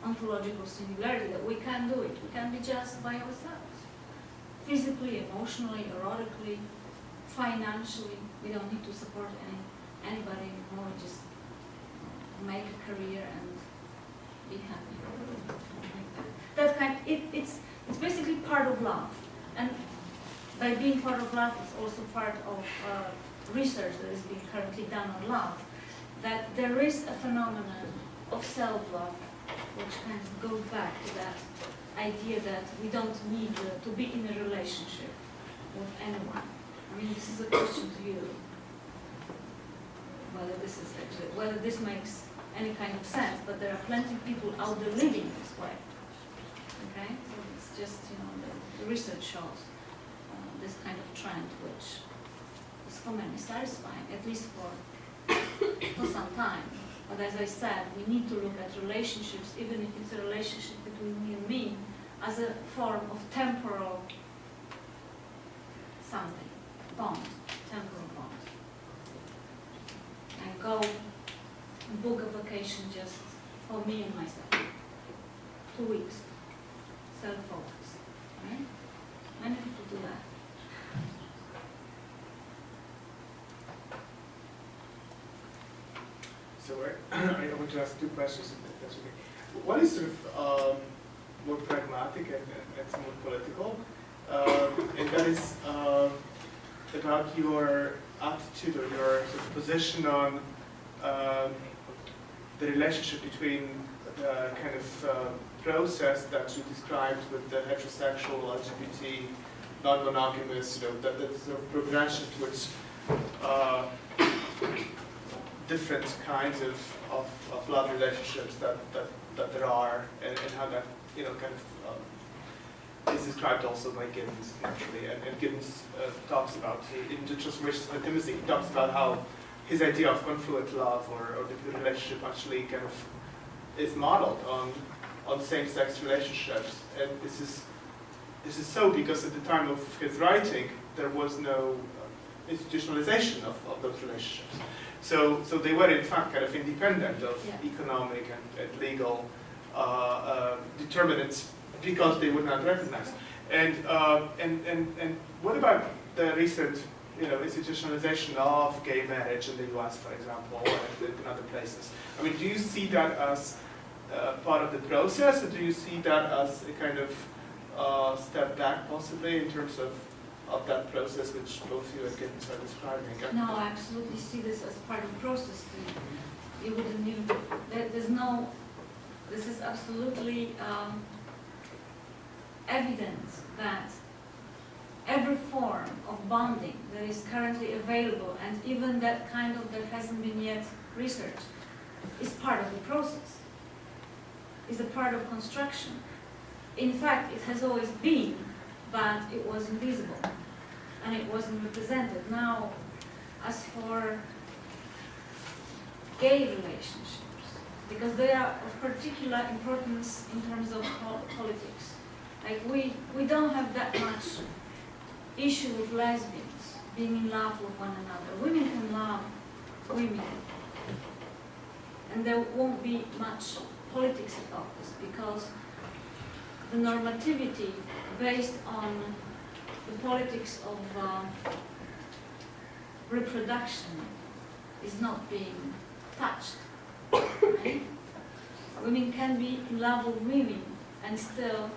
ontological singularity that we can do it. We can be just by ourselves. Physically, emotionally, erotically, financially. We don't need to support anybody anymore. We just make a career and be happy. That kind. It's basically part of love, and by being part of love, it's also part of research that is being currently done on love. That there is a phenomenon of self-love, which kind of goes back to that idea that we don't need to be in a relationship with anyone. I mean, this is a question to you, whether this makes any kind of sense, but there are plenty of people out there living this way. Okay? So it's just, the research shows this kind of trend, which is for many satisfying, at least for some time. But as I said, we need to look at relationships, even if it's a relationship between me and me, as a form of temporal something, bond, temporal bond. And go book a vacation just for me and myself. 2 weeks, self-focus, right? Many people do that. So I want to ask 2 questions, if that's okay. One is sort of more pragmatic and more political, and that is about your attitude or your sort of position on the relationship between the kind of process that you described with the heterosexual, LGBT, non-monogamous, that sort of progression towards different kinds of love relationships that there are, and how that kind of is described also by Giddens naturally, and Giddens talks about in the Transformations of Intimacy, he talks about how his idea of confluent love or the relationship actually kind of is modeled on same-sex relationships. And this is so because at the time of his writing, there was no institutionalization of those relationships. So they were in fact kind of independent of economic and legal determinants because they would not recognize. And what about the recent, institutionalization of gay marriage in the U.S., for example, and in other places? I mean, do you see that as part of the process, or do you see that as a kind of step back, possibly, in terms of that process which both you and Gibbons are describing? No, I absolutely see this as part of the process. You wouldn't even, there's no, this is absolutely evident that every form of bonding that is currently available, and even that kind of that hasn't been yet researched, is part of the process, is a part of construction. In fact, it has always been, but it was invisible and it wasn't represented. Now, as for gay relationships, because they are of particular importance in terms of politics. Like we don't have that much issue with lesbians being in love with one another. Women can love women, and there won't be much politics about this because the normativity based on the politics of reproduction is not being touched. Right? Women can be in love with women and still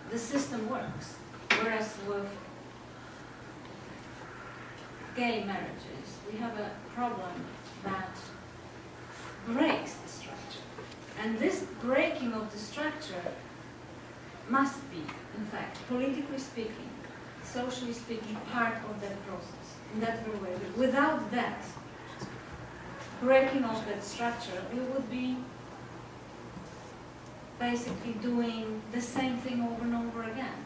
the system works. Whereas with gay marriages, we have a problem that breaks the structure. And this breaking of the structure must be, in fact, politically speaking, socially speaking, part of that process, in that very way. Without that breaking of that structure, we would be basically doing the same thing over and over again,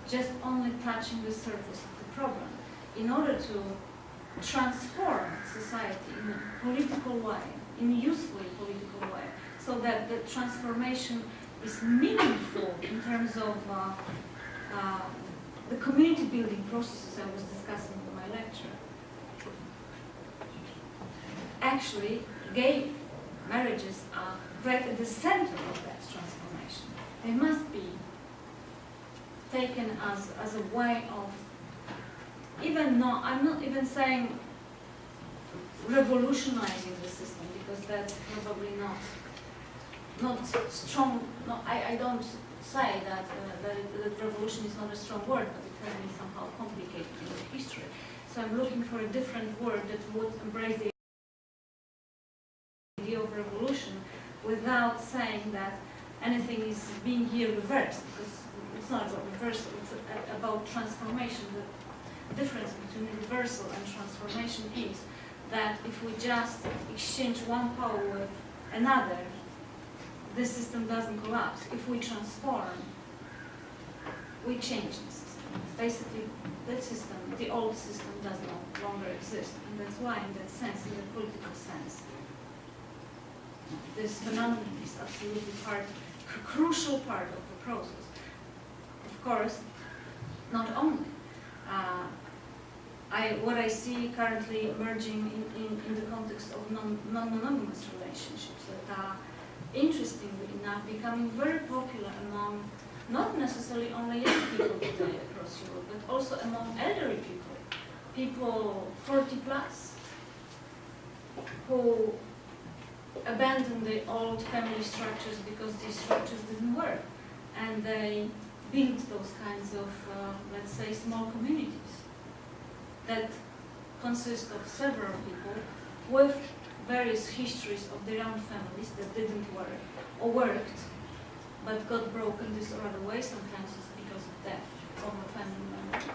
just only touching the surface of the problem. In order to transform society in a political way, in a usefully political way, so that the transformation is meaningful in terms of the community building processes I was discussing in my lecture. Actually, gay marriages are right at the center of that transformation. They must be taken as a way of, I'm not even saying revolutionizing the system, because that's probably not strong. No, I don't say that revolution is not a strong word, but it has been somehow complicated in history. So I'm looking for a different word that would embrace the idea of revolution without saying that anything is being here reversed, because it's not about reversal, it's about transformation. The difference between reversal and transformation is that if we just exchange one power with another, the system doesn't collapse. If we transform, we change the system. Basically, that system, the old system, does no longer exist. And that's why, in that sense, in the political sense, this phenomenon is absolutely a crucial part of the process. Of course, not only. What I see currently emerging in the context of non-monogamous relationships that are, interestingly enough, becoming very popular among not necessarily only young people today across Europe, but also among elderly people 40 plus, who abandoned the old family structures because these structures didn't work, and they built those kinds of, let's say, small communities that consist of several people with various histories of their own families that didn't work, or worked, but got broken this or other way. Sometimes it's because of death of a family member.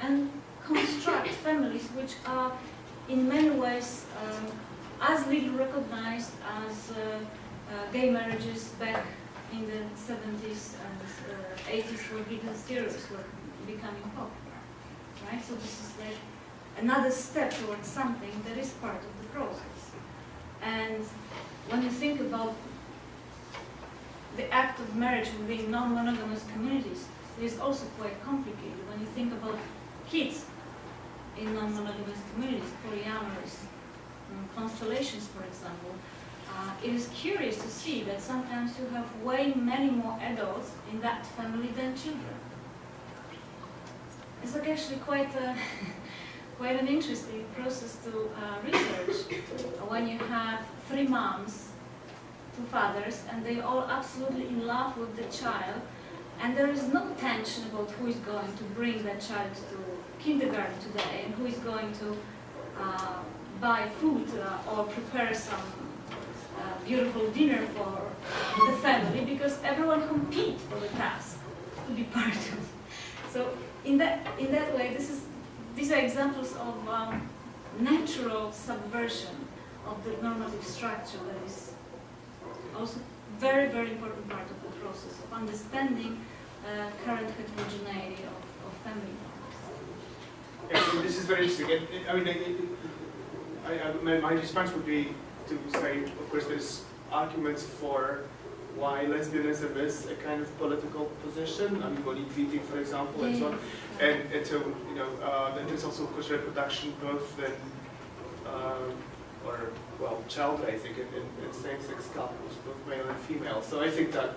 And construct families which are, in many ways, as legally recognized as gay marriages back in the 70s and 80s, where vegan stereotypes were becoming popular. Right? So this is like another step towards something that is part of the process. And when you think about the act of marriage within non-monogamous communities, it is also quite complicated. When you think about kids in non-monogamous communities, polyamorous constellations, for example, it is curious to see that sometimes you have way many more adults in that family than children. It's like actually quite an interesting process to research when you have 3 moms, 2 fathers, and they're all absolutely in love with the child, and there is no tension about who is going to bring that child to kindergarten today and who is going to buy food or prepare some beautiful dinner for the family, because everyone competes for the task to be part of it. So in that way, these are examples of natural subversion of the normative structure that is also very, very important part of the process of understanding current heterogeneity of family forms. Yeah, this is very interesting. My response would be to say, of course, there's arguments for why lesbianism is a kind of political position. I mean, LGBT, for example, and so on. And so, then there's also, of course, reproduction, both in, child raising in same-sex couples, both male and female. So I think that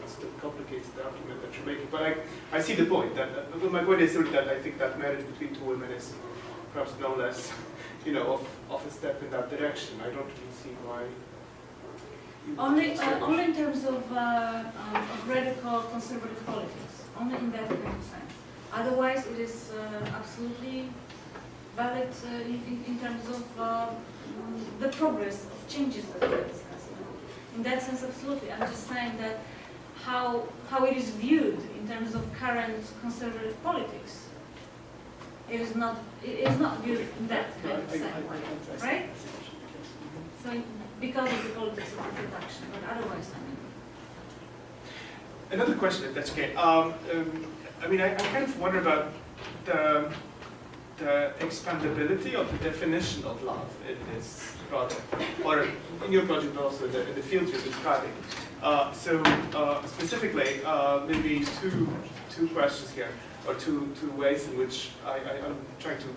still complicates the argument that you're making. But I see the point. My point is that I think that marriage between 2 women is perhaps no less, of a step in that direction. I don't really see why. Only in terms of radical conservative politics, only in that kind of sense. Otherwise, it is absolutely valid in terms of the progress of changes that we are discussing. In that sense, absolutely. I'm just saying that how it is viewed in terms of current conservative politics. It is not viewed in that kind of sense, right? So because of the politics of reproduction, but otherwise, Another question, if that's okay. I kind of wonder about the expandability of the definition of love in this project, or in your project, but also in the field you're describing. Specifically, maybe two questions here, or two ways in which I'm trying to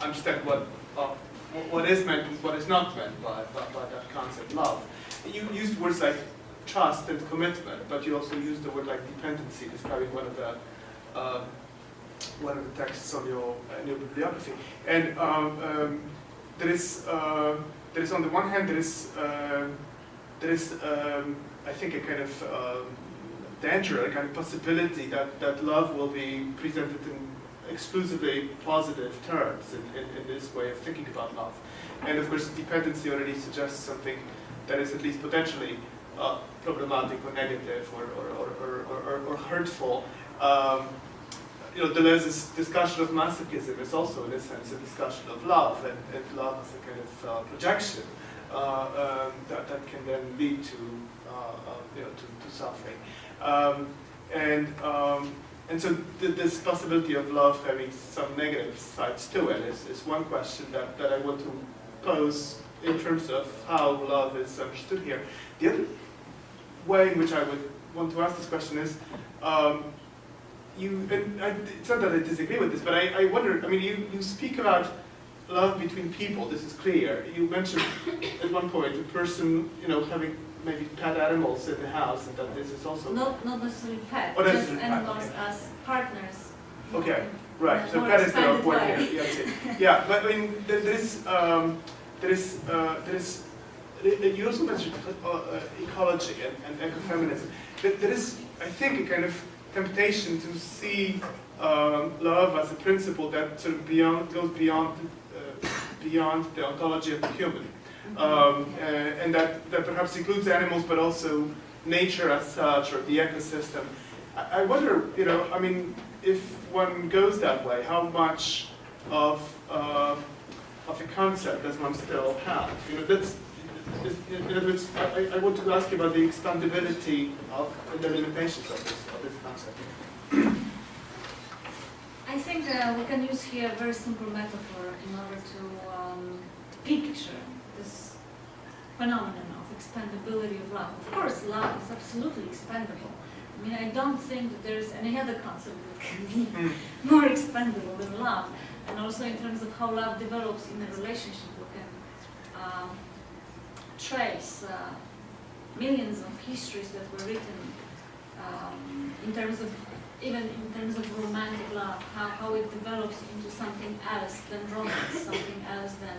understand what is meant and what is not meant by that concept, love. You used words like trust and commitment, but you also used the word like dependency, describing one of the texts on your bibliography. And there is on the one hand there is I think a kind of danger, a kind of possibility that love will be presented in exclusively positive terms in this way of thinking about love. And of course, dependency already suggests something that is at least potentially problematic or negative or hurtful. Deleuze's discussion of masochism is also, in a sense, a discussion of love, and love is a kind of projection that can then lead to suffering. And so this possibility of love having some negative sides to it is one question that I want to pose in terms of how love is understood here. The other way in which I would want to ask this question is, it's not that I disagree with this, but I wonder, you speak about love between people, this is clear. You mentioned at one point a person, having maybe pet animals in the house, and that this is also... Not necessarily pet, just animals as partners. Okay, right, so pet is the point here. Yeah, but you also mentioned ecology and ecofeminism. There is, I think, a kind of temptation to see love as a principle that sort of goes beyond the ontology of the human, and that perhaps includes animals, but also nature as such, or the ecosystem. I wonder, if one goes that way, how much of a concept does one still have? In other words, I want to ask you about the expandability of the limitations of this concept. I think we can use here a very simple metaphor in order to picture this phenomenon of expandability of love. Of course, love is absolutely expandable. I mean, I don't think that there's any other concept that can be more expandable than love. And also in terms of how love develops in a relationship, we can trace millions of histories that were written in terms of, even in terms of romantic love, how it develops into something else than romance, something else than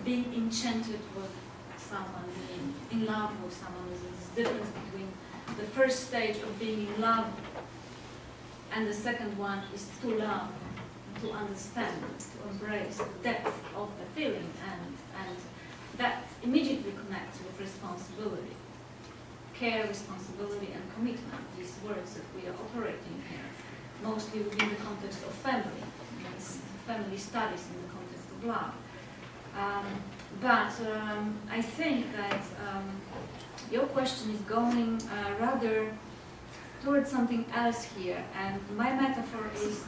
being enchanted with someone, being in love with someone. There's this difference between the first stage of being in love and the second one is to love, to understand, to embrace the depth of the feeling, and that immediately connects with responsibility. Care, responsibility, and commitment, these words that we are operating here, mostly within the context of family, family studies in the context of love. But I think that your question is going rather towards something else here, and my metaphor is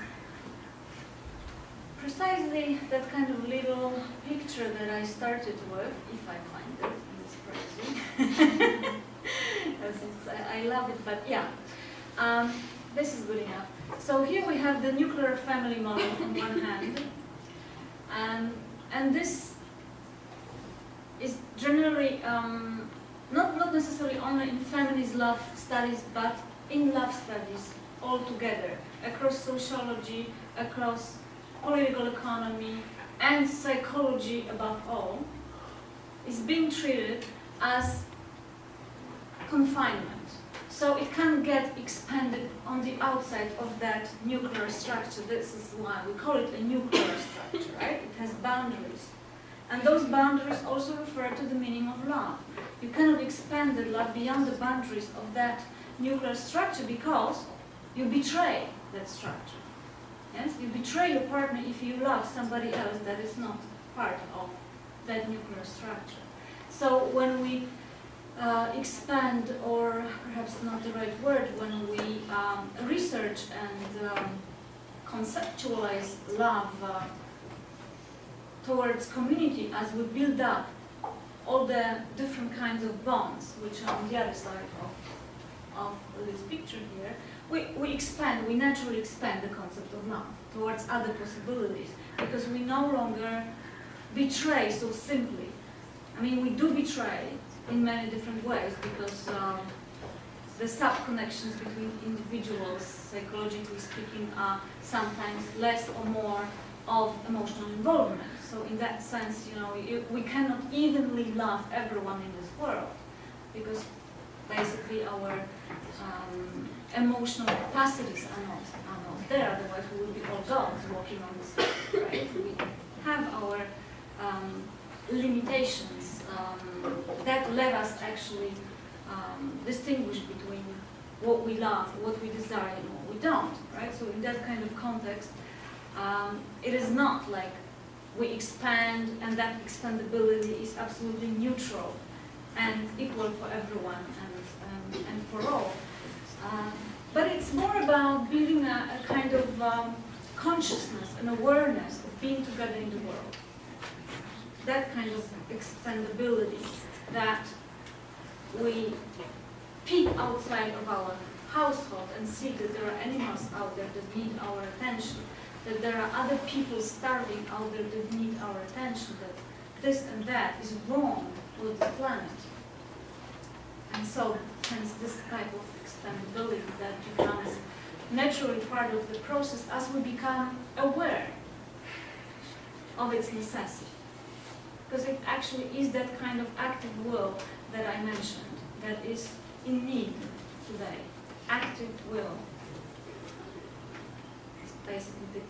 precisely that kind of little picture that I started with, if I find it in this crazy. I love it, but yeah, this is good enough. So here we have the nuclear family model on one hand, and this is generally not necessarily only in feminist love studies, but in love studies altogether, across sociology, across political economy, and psychology above all, is being treated as confinement. So it can't get expanded on the outside of that nuclear structure. This is why we call it a nuclear structure, right? It has boundaries. And those boundaries also refer to the meaning of love. You cannot expand the love beyond the boundaries of that nuclear structure because you betray that structure. Yes? You betray your partner if you love somebody else that is not part of that nuclear structure. So when we expand, or perhaps not the right word, when we research and conceptualize love towards community, as we build up all the different kinds of bonds which are on the other side of this picture here, we naturally expand the concept of love towards other possibilities, because we no longer betray so simply. I mean, we do betray in many different ways, because the sub-connections between individuals, psychologically speaking, are sometimes less or more of emotional involvement. So in that sense, you know, we cannot evenly love everyone in this world, because basically our emotional capacities are not there. Otherwise, we would be all gods walking on this earth, right? We have our limitations that let us actually distinguish between what we love, what we desire, and what we don't, right? So in that kind of context, it is not like we expand and that expandability is absolutely neutral and equal for everyone and for all. But it's more about building a kind of consciousness and awareness of being together in the world. That kind of expandability, that we peep outside of our household and see that there are animals out there that need our attention, that there are other people starving out there that need our attention, that this and that is wrong with the planet. And so, hence this type of expandability that becomes naturally part of the process as we become aware of its necessity. Because it actually is that kind of active will that I mentioned that is in need today. Active will is basically the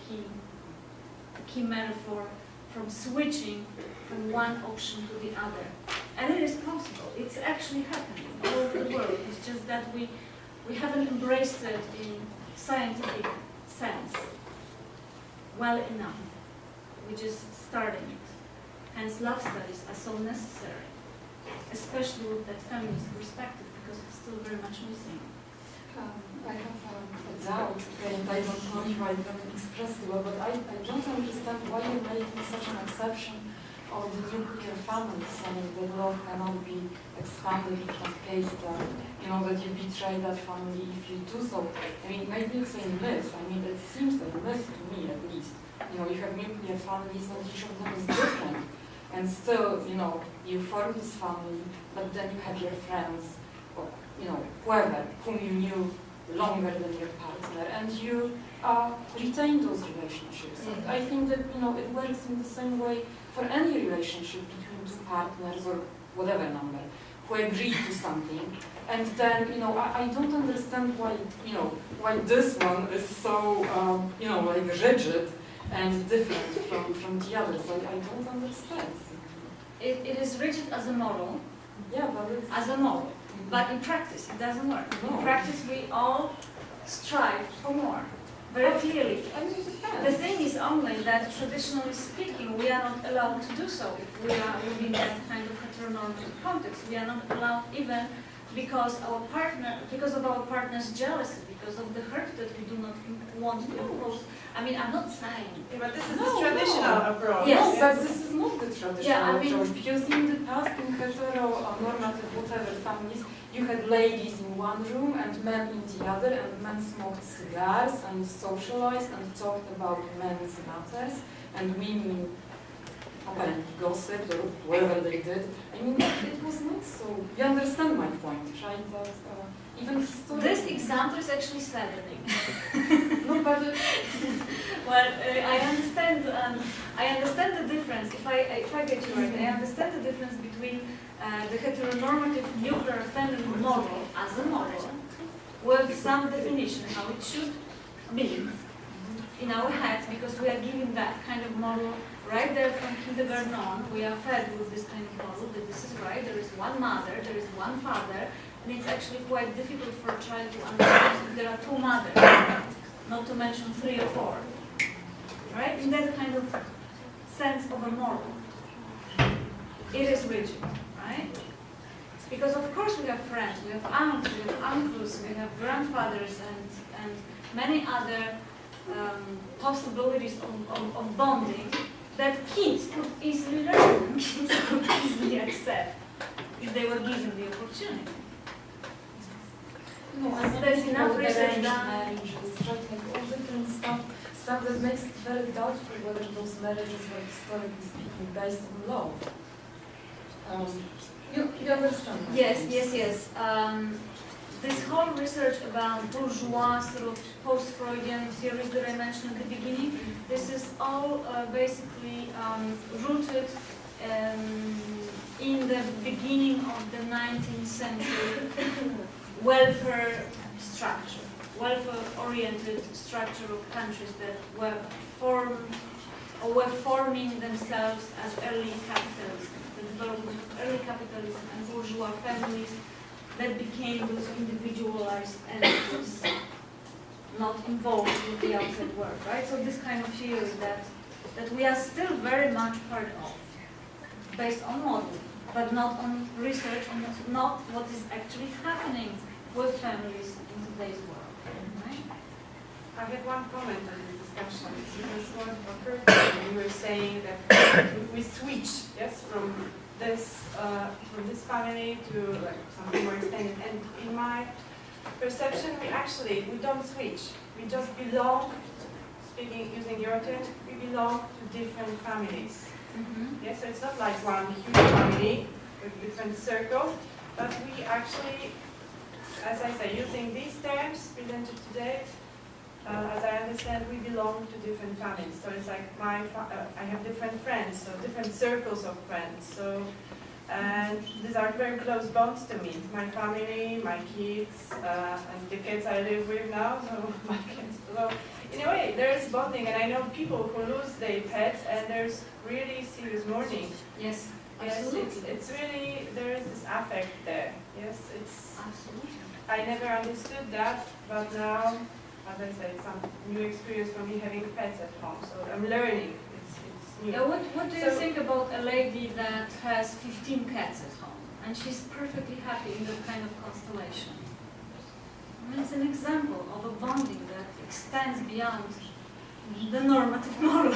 key metaphor from switching from one option to the other. And it is possible. It's actually happening all over the world. It's just that we haven't embraced it in scientific sense well enough. We're just starting it. Hence, love studies are so necessary, especially with that feminist perspective, because it's still very much missing. I have a doubt, and I don't know if I can express it well, but I don't understand why you're making such an exception or the nuclear families, saying that love cannot be expanded in case that, that you betray that family if you do so. I mean, maybe it's a myth. I mean, it seems a myth to me, at least. You have nuclear families and each of them is different. And still, you form this family, but then you have your friends, or, whoever, whom you knew longer than your partner, and you retain those relationships. And I think that, it works in the same way for any relationship between two partners or whatever number, who agree to something. And then, I don't understand why, why this one is so, like rigid and different from the others. I don't understand. It is rigid as a model. Yeah, but it's... As a model. But in practice, it doesn't work. No. In practice, we all strive for more. Very clearly. The thing is only that, traditionally speaking, we are not allowed to do so if we are within that kind of heteronormative context. We are not allowed even because of our partner's jealousy, because of the hurt that we do not want to impose. I mean, I'm not saying. Yeah, but this is the traditional approach. Yes. No, but this is not the traditional I mean, approach, because in the past, in heteronormative whatever families, you had ladies in one room and men in the other, and men smoked cigars and socialized and talked about men's matters, and women apparently gossiped or whatever they did. I mean, it was not so. You understand my point, right? That even historically. This example is actually saddening. No, but well, I understand. I understand the difference. If I get you right, I understand the difference between the heteronormative nuclear feminine model as a model, with some definition how it should be in our heads, because we are given that kind of model right there from kindergarten on. We are fed with this kind of model that this is right. There is one mother, there is one father. And it's actually quite difficult for a child to understand if there are two mothers, not to mention 3 or 4. Right? In that kind of sense of a model, it is rigid, right? Because of course we have friends, we have aunts, we have uncles, we have grandfathers, and many other possibilities of bonding that kids could easily learn, kids could easily accept if they were given the opportunity. no, I mean, There's enough research done. marriages, like all different stuff that makes it very doubtful whether those marriages were historically speaking based on love. You understand? Yes. This whole research about bourgeois, sort of post-Freudian theories that I mentioned at the beginning, this is all basically rooted in the beginning of the 19th century welfare structure, welfare-oriented structure of countries that were forming themselves as early capitalism, the development of early capitalism and bourgeois families that became those individualized entities, not involved with the outside world, right? So this kind of theory that we are still very much part of, based on modeling, but not on research, and not what is actually happening with families in today's world, right? I had one comment on this discussion, because what occurred to me, you were saying that we switch, yes, from this family to like something more extended. And in my perception, we don't switch. We just belong, using your term, we belong to different families. Mm-hmm. Yes, so it's not like one huge family with different circles, but we actually, as I say, using these terms presented today, as I understand, we belong to different families. So it's like I have different friends, so different circles of friends. So, and these are very close bonds to me. My family, my kids, and the kids I live with now, so my kids. So in a way, there is bonding, and I know people who lose their pets, and there's really serious mourning. Yes, Yes, absolutely. it's really, there is this affect there. Yes, it's. Absolutely. I never understood that, but now, as I said, it's some new experience for me having pets at home. So I'm learning. It's new. Yeah, what do you think about a lady that has 15 cats at home and she's perfectly happy in that kind of constellation? I mean, it's an example of a bonding that extends beyond the normative model.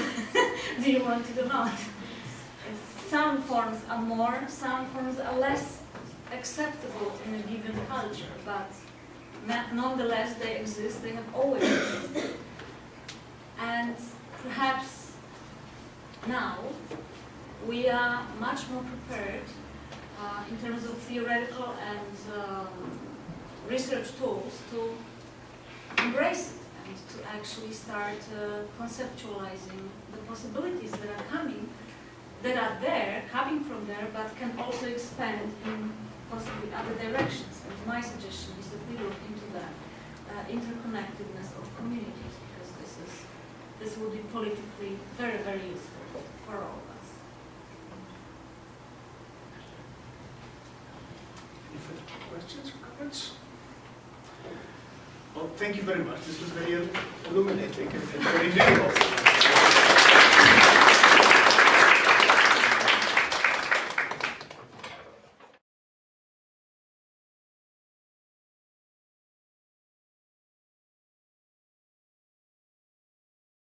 Do you want it or not? some forms are more, some forms are less acceptable in a given culture, but nonetheless they exist, they have always existed. And perhaps now we are much more prepared in terms of theoretical and research tools to embrace it and to actually start conceptualizing the possibilities that are coming, that are there, coming from there, but can also expand in possibly other directions. And my suggestion is that we look into the interconnectedness of communities, because this will be politically very, very useful for all of us. Any further questions or comments? Well, thank you very much. This was very illuminating and very difficult.